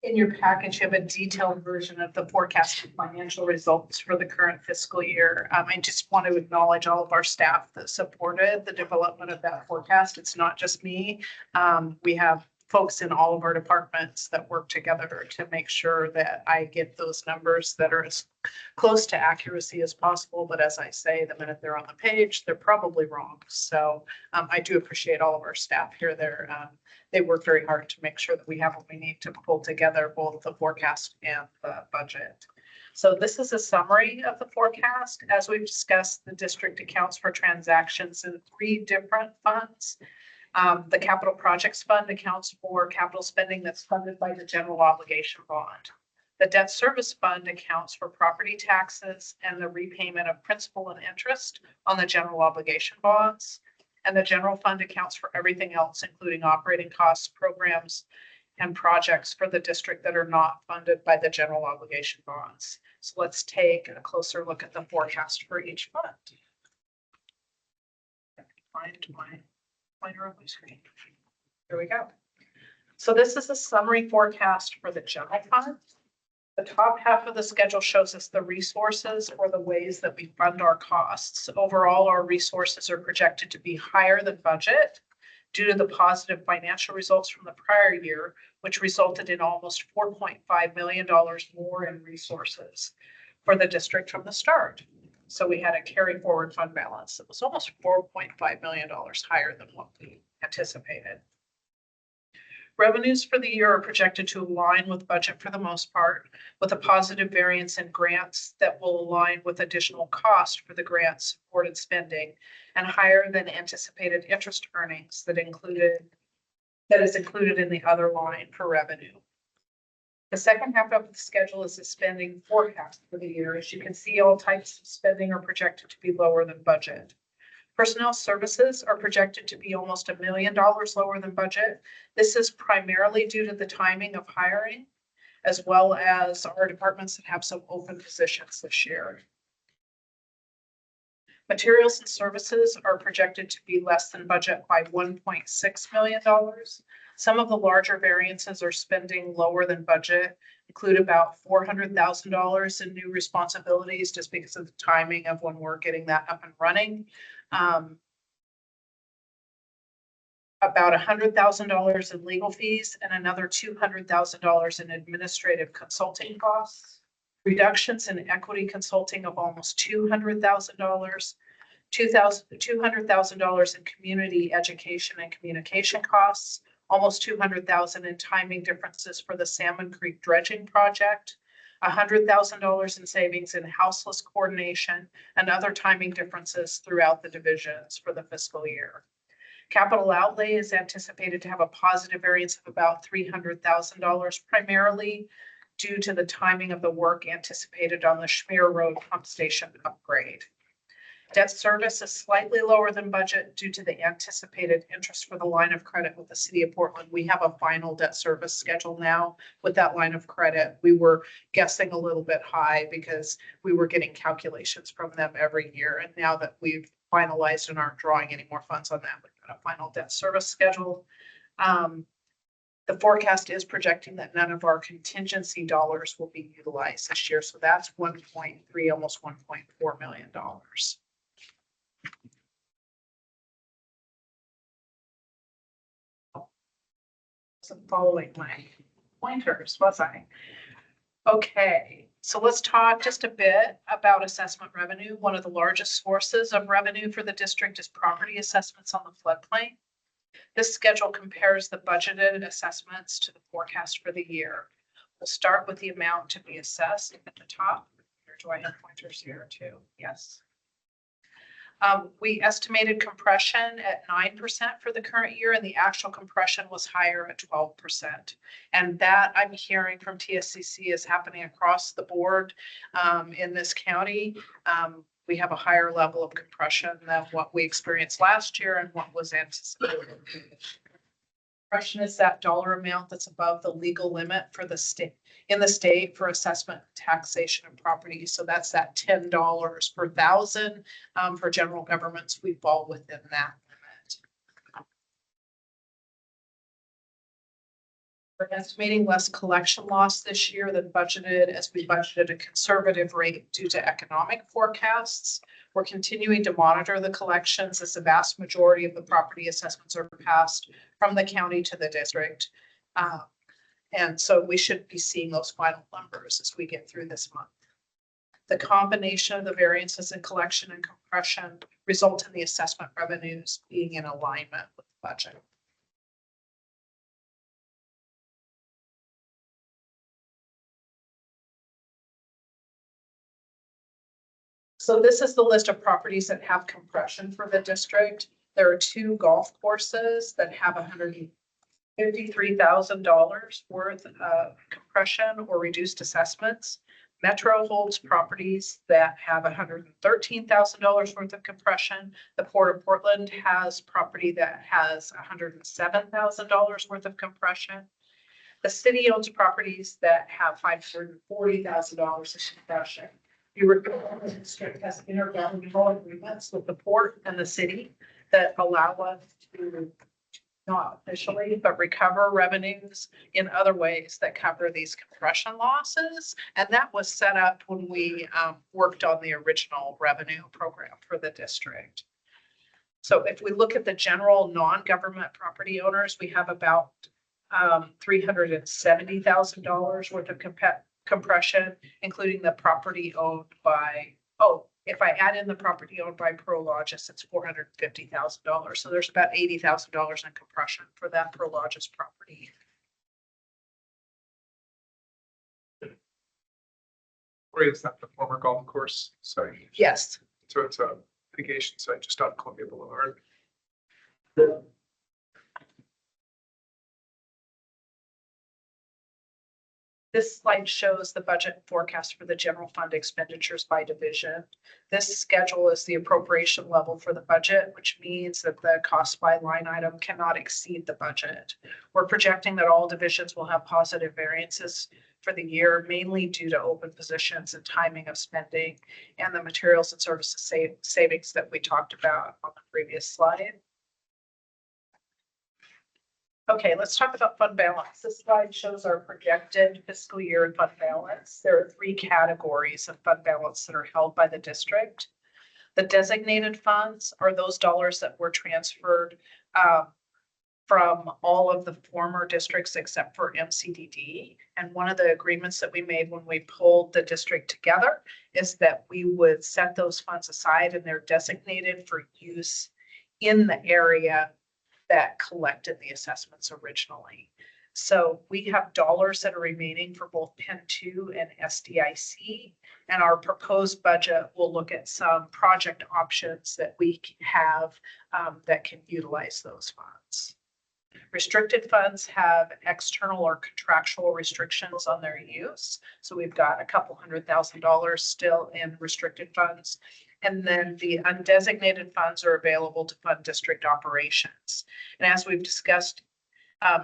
In your package, you have a detailed version of the forecasted financial results for the current fiscal year. I just want to acknowledge all of our staff that supported the development of that forecast. It's not just me. We have folks in all of our departments that work together to make sure that I get those numbers that are as close to accuracy as possible. But as I say, the minute they're on the page, they're probably wrong. So I do appreciate all of our staff here. They work very hard to make sure that we have what we need to pull together both the forecast and the budget. So this is a summary of the forecast. As we've discussed, the district accounts for transactions in 3 different funds. The Capital Projects Fund accounts for capital spending that's funded by the general obligation bond. The Debt Service Fund accounts for property taxes and the repayment of principal and interest on the general obligation bonds. And the general fund accounts for everything else, including operating costs, programs, and projects for the district that are not funded by the general obligation bonds. So let's take a closer look at the forecast for each fund. Find my pointer on my screen. There we go. So this is a summary forecast for the general fund. The top half of the schedule shows us the resources or the ways that we fund our costs. Overall, our resources are projected to be higher than budget due to the positive financial results from the prior year, which resulted in almost $4.5 million more in resources for the district from the start. So we had a carry forward fund balance that was almost $4.5 million higher than what we anticipated. Revenues for the year are projected to align with budget for the most part, with a positive variance in grants that will align with additional cost for the grant supported spending and higher than anticipated interest earnings that is included in the other line for revenue. The second half of the schedule is the spending forecast for the year. As you can see, all types of spending are projected to be lower than budget. Personnel services are projected to be almost $1 million lower than budget. This is primarily due to the timing of hiring, as well as our departments that have some open positions this year. Materials and services are projected to be less than budget by $1.6 million. Some of the larger variances are spending lower than budget, include about $400,000 in new responsibilities just because of the timing of when we're getting that up and running. About $100,000 in legal fees and another $200,000 in administrative consulting costs. Reductions in equity consulting of almost $200,000, $200,000 in community education and communication costs, almost $200,000 in timing differences for the Salmon Creek dredging project, $100,000 in savings in houseless coordination and other timing differences throughout the divisions for the fiscal year. Capital outlay is anticipated to have a positive variance of about $300,000, primarily due to the timing of the work anticipated on the Schmier Road pump station upgrade. Debt service is slightly lower than budget due to the anticipated interest for the line of credit with the city of Portland. We have a final debt service schedule now with that line of credit. We were guessing a little bit high because we were getting calculations from them every year. And now that we've finalized and aren't drawing any more funds on that, we've got a final debt service schedule. The forecast is projecting that none of our contingency dollars will be utilized this year. So that's 1.3, almost $1.4 million. Wasn't following my pointers, was I? Okay, so let's talk just a bit about assessment revenue. One of the largest sources of revenue for the district is property assessments on the floodplain. This schedule compares the budgeted assessments to the forecast for the year. We'll start with the amount to be assessed at the top. Or do I have pointers here too? Yes. We estimated compression at 9% for the current year, and the actual compression was higher at 12%. And that I'm hearing from TSCC is happening across the board in this county. We have a higher level of compression than what we experienced last year and what was anticipated. Compression is that dollar amount that's above the legal limit for the state in the state for assessment, taxation, and property. So that's that $10 per thousand. For general governments, we fall within that limit. We're estimating less collection loss this year than budgeted, as we budgeted a conservative rate due to economic forecasts. We're continuing to monitor the collections, as the vast majority of the property assessments are passed from the county to the district. And so we should be seeing those final numbers as we get through this month. The combination of the variances in collection and compression result in the assessment revenues being in alignment with the budget. So this is the list of properties that have compression for the district. There are 2 golf courses that have $153,000 worth of compression or reduced assessments. Metro holds properties that have $113,000 worth of compression. The Port of Portland has property that has $107,000 worth of compression. The city owns properties that have $540,000 of compression. You recall the district has intergovernmental agreements with the port and the city that allow us to not officially, but recover revenues in other ways that cover these compression losses. And that was set up when we worked on the original revenue program for the district. So if we look at the general non-government property owners, we have about $370,000 worth of compression, including the property owned by, if I add in the property owned by Prologis, it's $450,000. So there's about $80,000 in compression for that Prologis property. Or is that the former golf course? Sorry. Yes. So it's a mitigation site just on Columbia Boulevard. This slide shows the budget forecast for the general fund expenditures by division. This schedule is the appropriation level for the budget, which means that the cost by line item cannot exceed the budget. We're projecting that all divisions will have positive variances for the year, mainly due to open positions and timing of spending and the materials and services savings that we talked about on the previous slide. Okay, let's talk about fund balance. This slide shows our projected fiscal year fund balance. There are 3 categories of fund balance that are held by the district. The designated funds are those dollars that were transferred from all of the former districts except for MCDD. And one of the agreements that we made when we pulled the district together is that we would set those funds aside, and they're designated for use in the area that collected the assessments originally. So we have dollars that are remaining for both Pen 2 and SDIC, and our proposed budget will look at some project options that we have that can utilize those funds. Restricted funds have external or contractual restrictions on their use. So we've got a couple $100,000 still in restricted funds. And then the undesignated funds are available to fund district operations. And as we've discussed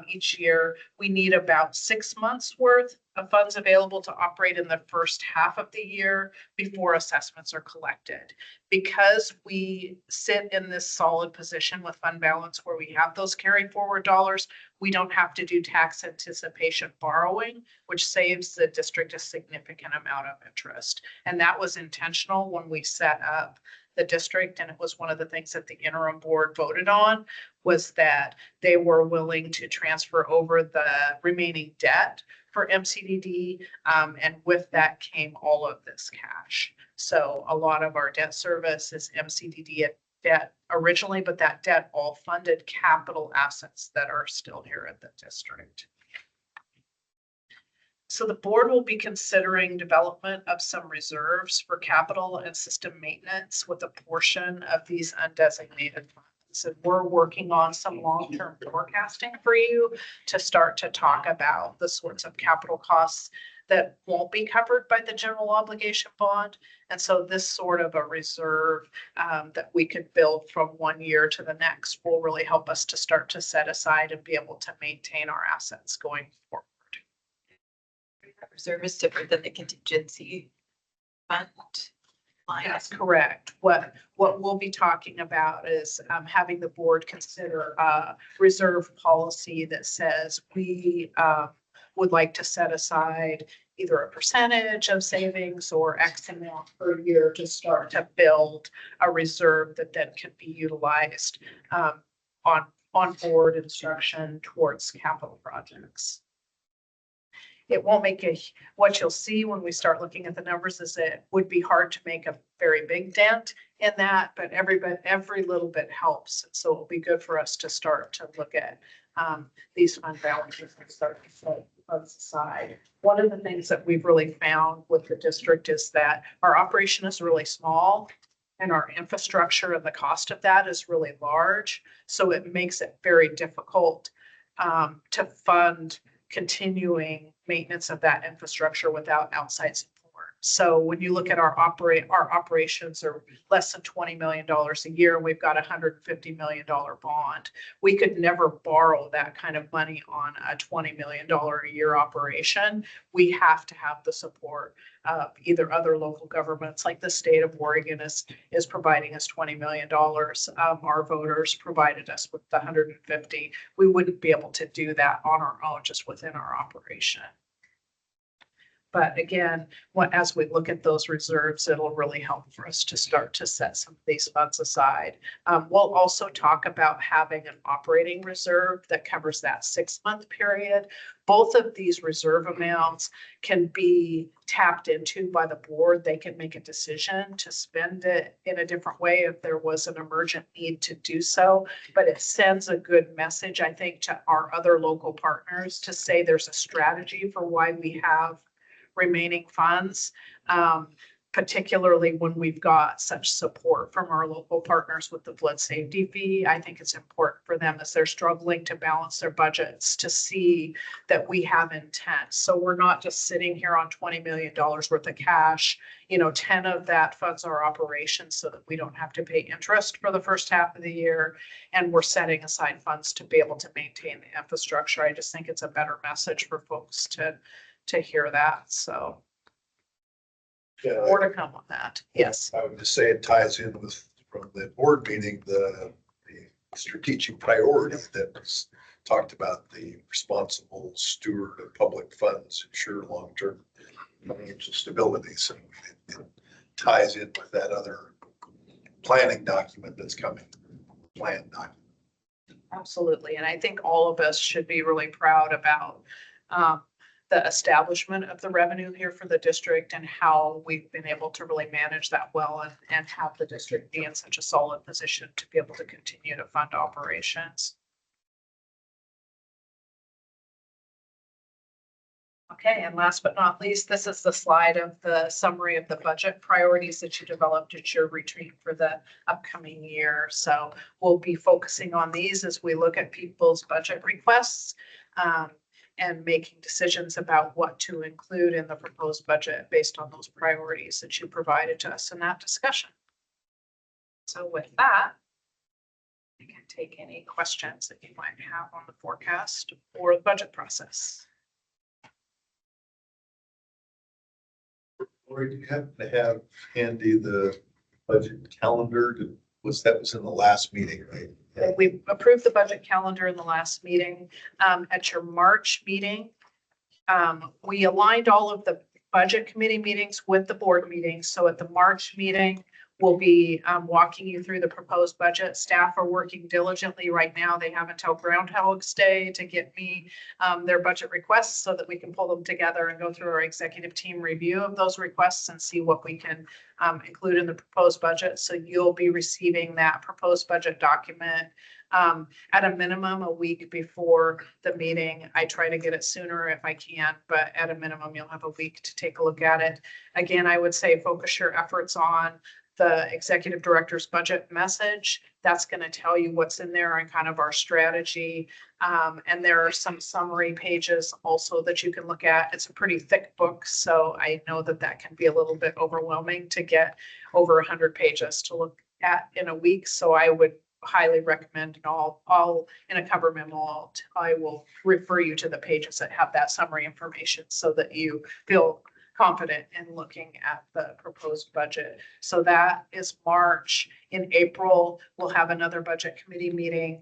each year, we need about 6 months worth of funds available to operate in the first half of the year before assessments are collected. Because we sit in this solid position with fund balance where we have those carry forward dollars, we don't have to do tax anticipation borrowing, which saves the district a significant amount of interest. And that was intentional when we set up the district, and it was one of the things that the interim board voted on, was that they were willing to transfer over the remaining debt for MCDD. And with that came all of this cash. So a lot of our debt service is MCDD debt originally, but that debt all funded capital assets that are still here at the district. So the board will be considering development of some reserves for capital and system maintenance with a portion of these undesignated funds. And we're working on some long-term forecasting for you to start to talk about the sorts of capital costs that won't be covered by the general obligation bond. And so this sort of a reserve that we could build from one year to the next will really help us to start to set aside and be able to maintain our assets going forward. Reserve is different than the contingency fund line. That's correct. What we'll be talking about is having the board consider a reserve policy that says we would like to set aside either a percentage of savings or X amount per year to start to build a reserve that then can be utilized on board instruction towards capital projects. It won't make what you'll see when we start looking at the numbers is it would be hard to make a very big dent in that, but every little bit helps. And so it'll be good for us to start to look at these fund balances and start to set funds aside. One of the things that we've really found with the district is that our operation is really small and our infrastructure and the cost of that is really large. So it makes it very difficult to fund continuing maintenance of that infrastructure without outside support. So when you look at our operations are less than $20 million a year, and we've got a $150 million bond. We could never borrow that kind of money on a $20 million a year operation. We have to have the support of either other local governments, like the state of Oregon is providing us $20 million. Our voters provided us with the 150. We wouldn't be able to do that on our own, just within our operation. But again, as we look at those reserves, it'll really help for us to start to set some of these funds aside. We'll also talk about having an operating reserve that covers that 6-month period. Both of these reserve amounts can be tapped into by the board. They can make a decision to spend it in a different way if there was an emergent need to do so. But it sends a good message, I think, to our other local partners to say there's a strategy for why we have remaining funds, particularly when we've got such support from our local partners with the flood safety fee. I think it's important for them as they're struggling to balance their budgets to see that we have intent. So we're not just sitting here on $20 million worth of cash. 10 of that funds our operations so that we don't have to pay interest for the first half of the year. And we're setting aside funds to be able to maintain the infrastructure. I just think it's a better message for folks to hear that. So Yeah, more to come on that. Yes. I would just say it ties in with, from the board meeting, the strategic priority that was talked about, the responsible steward of public funds, ensure long-term financial stability. So it ties in with that other planning document that's coming, plan document. Absolutely. And I think all of us should be really proud about the establishment of the revenue here for the district and how we've been able to really manage that well and have the district be in such a solid position to be able to continue to fund operations. Okay, and last but not least, this is the slide of the summary of the budget priorities that you developed at your retreat for the upcoming year. So we'll be focusing on these as we look at people's budget requests and making decisions about what to include in the proposed budget based on those priorities that you provided to us in that discussion. So with that, I can take any questions that you might have on the forecast or the budget process. Or do you happen to have handy the budget calendar? That was in the last meeting, right? We approved the budget calendar in the last meeting. At your March meeting, we aligned all of the budget committee meetings with the board meetings. So at the March meeting, we'll be walking you through the proposed budget. Staff are working diligently right now. They have until Groundhog's Day to get me their budget requests so that we can pull them together and go through our executive team review of those requests and see what we can include in the proposed budget. So you'll be receiving that proposed budget document at a minimum a week before the meeting. I try to get it sooner if I can, but at a minimum, you'll have a week to take a look at it. Again, I would say focus your efforts on the executive director's budget message. That's going to tell you what's in there and kind of our strategy. And there are some summary pages also that you can look at. It's a pretty thick book, so I know that that can be a little bit overwhelming to get over 100 pages to look at in a week. So I would highly recommend, and I'll in a cover memo, I will refer you to the pages that have that summary information so that you feel confident in looking at the proposed budget. So that is March. In April, we'll have another budget committee meeting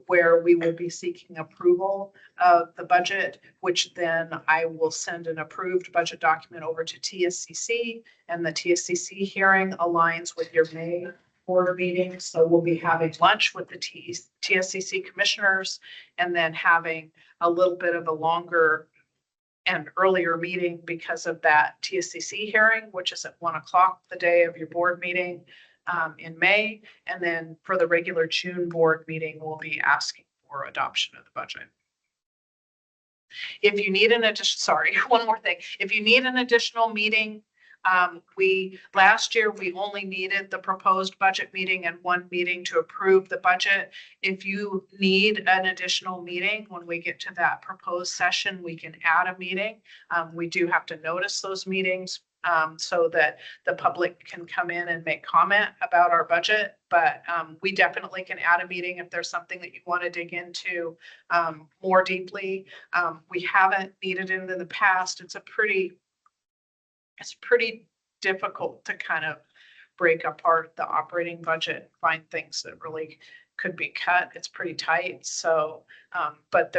where we will be seeking approval of the budget, which then I will send an approved budget document over to TSCC, and the TSCC hearing aligns with your May board meeting. So we'll be having lunch with the TSCC commissioners and then having a little bit of a longer and earlier meeting because of that TSCC hearing, which is at 1 o'clock the day of your board meeting in May. And then for the regular June board meeting, we'll be asking for adoption of the budget. If you need an addition, sorry, one more thing. If you need an additional meeting, last year, we only needed the proposed budget meeting and one meeting to approve the budget. If you need an additional meeting, when we get to that proposed session, we can add a meeting. We do have to notice those meetings so that the public can come in and make comment about our budget. But we definitely can add a meeting if there's something that you want to dig into more deeply. We haven't needed it in the past. It's pretty difficult to kind of break apart the operating budget, find things that really could be cut. It's pretty tight. So, but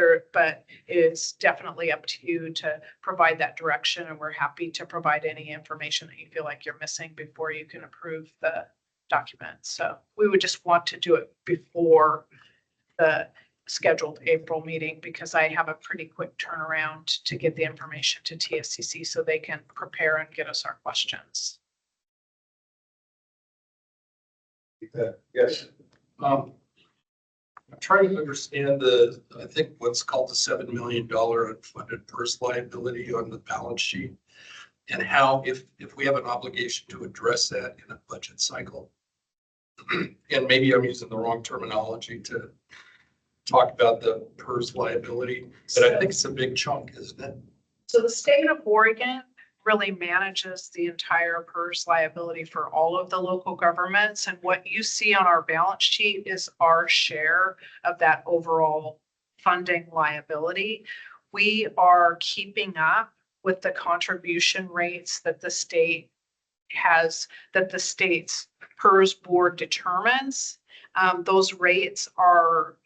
it's definitely up to you to provide that direction. And we're happy to provide any information that you feel like you're missing before you can approve the document. So we would just want to do it before the scheduled April meeting because I have a pretty quick turnaround to get the information to TSCC so they can prepare and get us our questions. Yes. I'm trying to understand I think what's called the $7 million unfunded PERS liability on the balance sheet and how, if we have an obligation to address that in a budget cycle, and maybe I'm using the wrong terminology to talk about the PERS liability, but I think it's a big chunk, isn't it? So the state of Oregon really manages the entire PERS liability for all of the local governments. And what you see on our balance sheet is our share of that overall funding liability. We are keeping up with the contribution rates that the state has, that the state's PERS board determines. Those rates are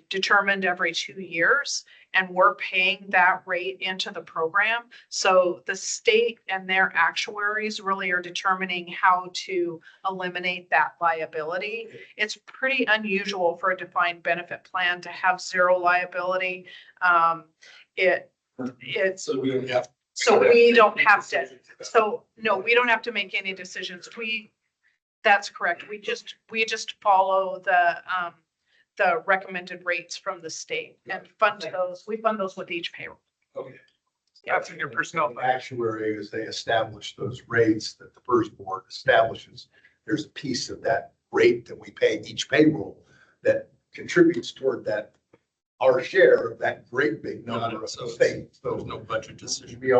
determined every 2 years, and we're paying that rate into the program. So the state and their actuaries really are determining how to eliminate that liability. It's pretty unusual for a defined benefit plan to have zero liability. So we don't have. So we don't have to. So no, we don't have to make any decisions. That's correct. We just follow the recommended rates from the state and fund those. We fund those with each payroll. Okay. That's in your personnel The budget. actuary, as they establish those rates that the PERS board establishes, there's a piece of that rate that we pay each payroll that contributes toward that, our share of that great big number of the So state. there's So no budget decision. we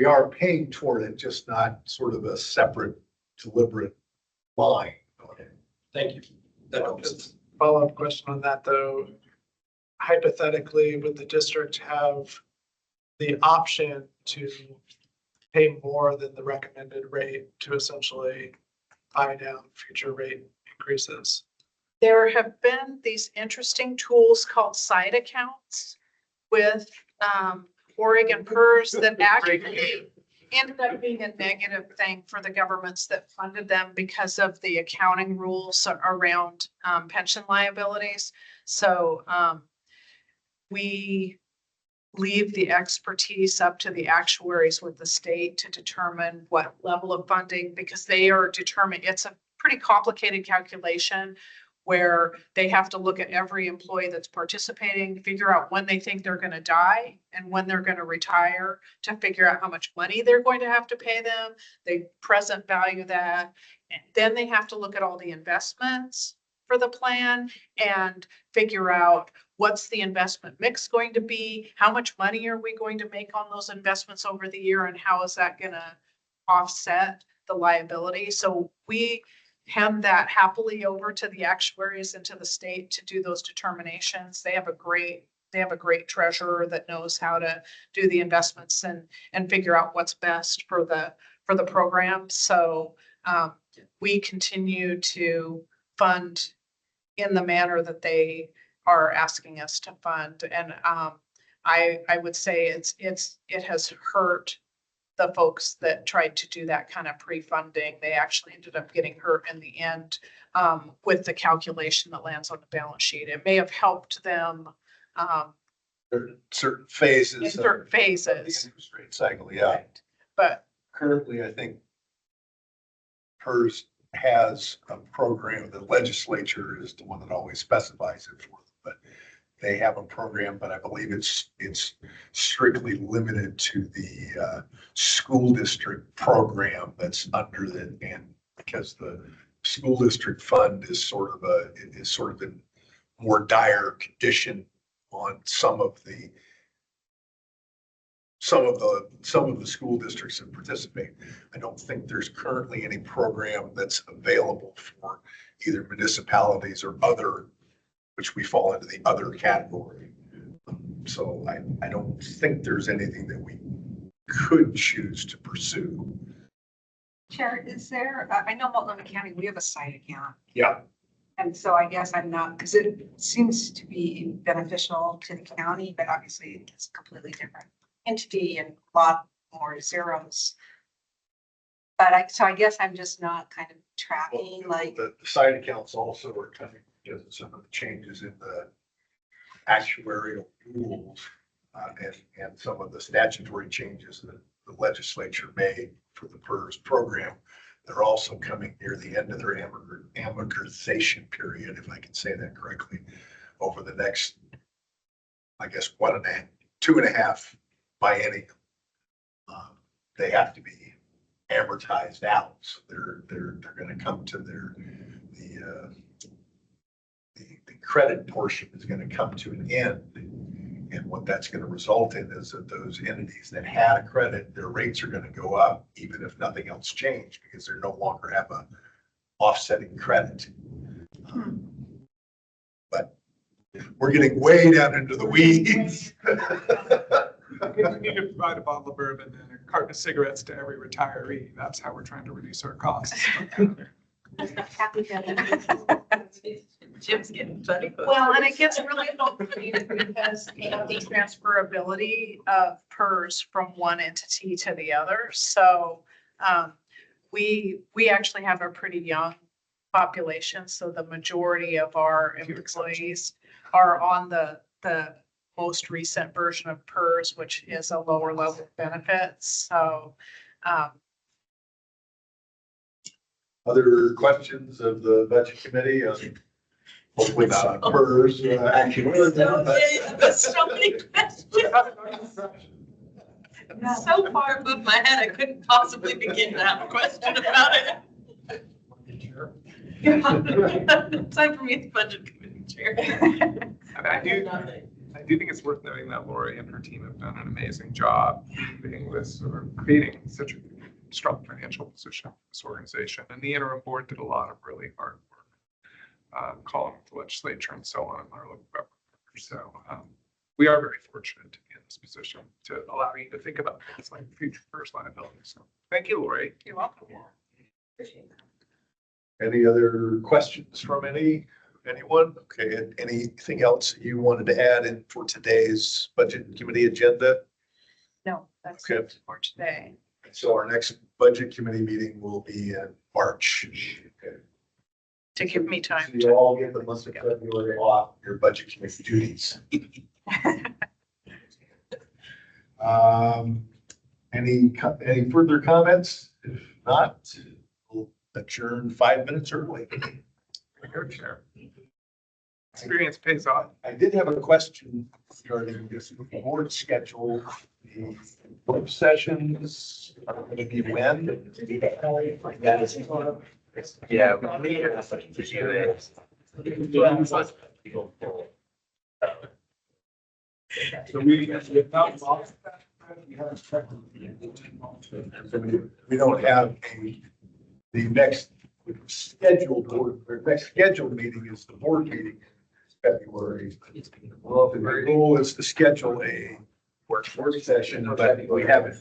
are paying toward it, just not sort of a separate deliberate line. Okay, thank you. That helps. Just follow-up question on that, though. Hypothetically, would the district have the option to pay more than the recommended rate to essentially buy down future rate increases? There have been these interesting tools called side accounts with Oregon PERS that actually ended up being a negative thing for the governments that funded them because of the accounting rules around pension liabilities. So we leave the expertise up to the actuaries with the state to determine what level of funding, because they are determined, it's a pretty complicated calculation where they have to look at every employee that's participating, figure out when they think they're going to die and when they're going to retire, to figure out how much money they're going to have to pay them. They present value that. And then they have to look at all the investments for the plan and figure out what's the investment mix going to be, how much money are we going to make on those investments over the year, and how is that going to offset the liability. So we hand that happily over to the actuaries and to the state to do those determinations. They have a great treasurer that knows how to do the investments and figure out what's best for the program. So we continue to fund in the manner that they are asking us to fund. And I would say it has hurt the folks that tried to do that kind of pre-funding. They actually ended up getting hurt in the end with the calculation that lands on the balance sheet. It may have helped them There are certain phases. in certain of the phases. interest rate cycle, yeah. Right. But Currently, I think PERS has a program, the legislature is the one that always specifies it for them, but they have a program, but I believe it's strictly limited to the school district program that's under the, and because the school district fund is sort of in more dire condition on some of the school districts that participate. I don't think there's currently any program that's available for either municipalities or other, which we fall into the other category. So I don't think there's anything that we could choose to pursue. Chair, is there, I know Multnomah County, we have a site account. Yeah. And so I guess I'm not, because it seems to be beneficial to the county, but obviously it's a completely different entity and a lot more zeros. But so I guess I'm just not kind of tracking like. The side accounts also are coming because of some of the changes in the actuarial rules and some of the statutory changes that the legislature made for the PERS program. They're also coming near the end of their amortization period, if I can say that correctly, over the next, I guess, 2.5 biennium. They have to be amortized out. So they're going to come to the credit portion is going to come to an end. And what that's going to result in is that those entities that had a credit, their rates are going to go up, even if nothing else changed, because they no longer have a offsetting credit. But we're getting way down into the weeds. We need to provide a bottle of bourbon and a carton of cigarettes to every retiree. That's how we're trying to reduce our costs. Jim's getting funny. well, and it gets really complicated because of the transferability of PERS from one entity to the other. So we actually have a pretty young population. So the majority of our employees are on the most recent version of PERS, which is a lower level of benefits. So Other questions of the budget committee? Hopefully not on PERS. So many questions. So far above my head, I couldn't possibly begin to have a question about it. Yeah. Time for me as budget committee chair. I do think it's worth noting that Lori and her team have done an amazing job creating such strong financial position for this organization. And the interim board did a lot of really hard work, calling with the legislature and so on in our local government. So we are very fortunate to be in this position to allow you to think about things like future first liability. So thank you, Lori. You're welcome. Appreciate that. Any other questions from anyone? Okay, and anything else you wanted to add in for today's budget committee agenda? No, that's Okay. it for today. So our next budget committee meeting will be in March. Okay. To give me time So to. you all get the month of February off your budget committee duties. Any further comments? If not, we'll adjourn 5 minutes early. Your chair. Experience pays off. I did have a question regarding this board schedule. The work sessions are going to be when? Yeah. We have to do it. So we don't have the next scheduled board, or next scheduled meeting is the board meeting in February. Well, the goal is to schedule a work session, but we haven't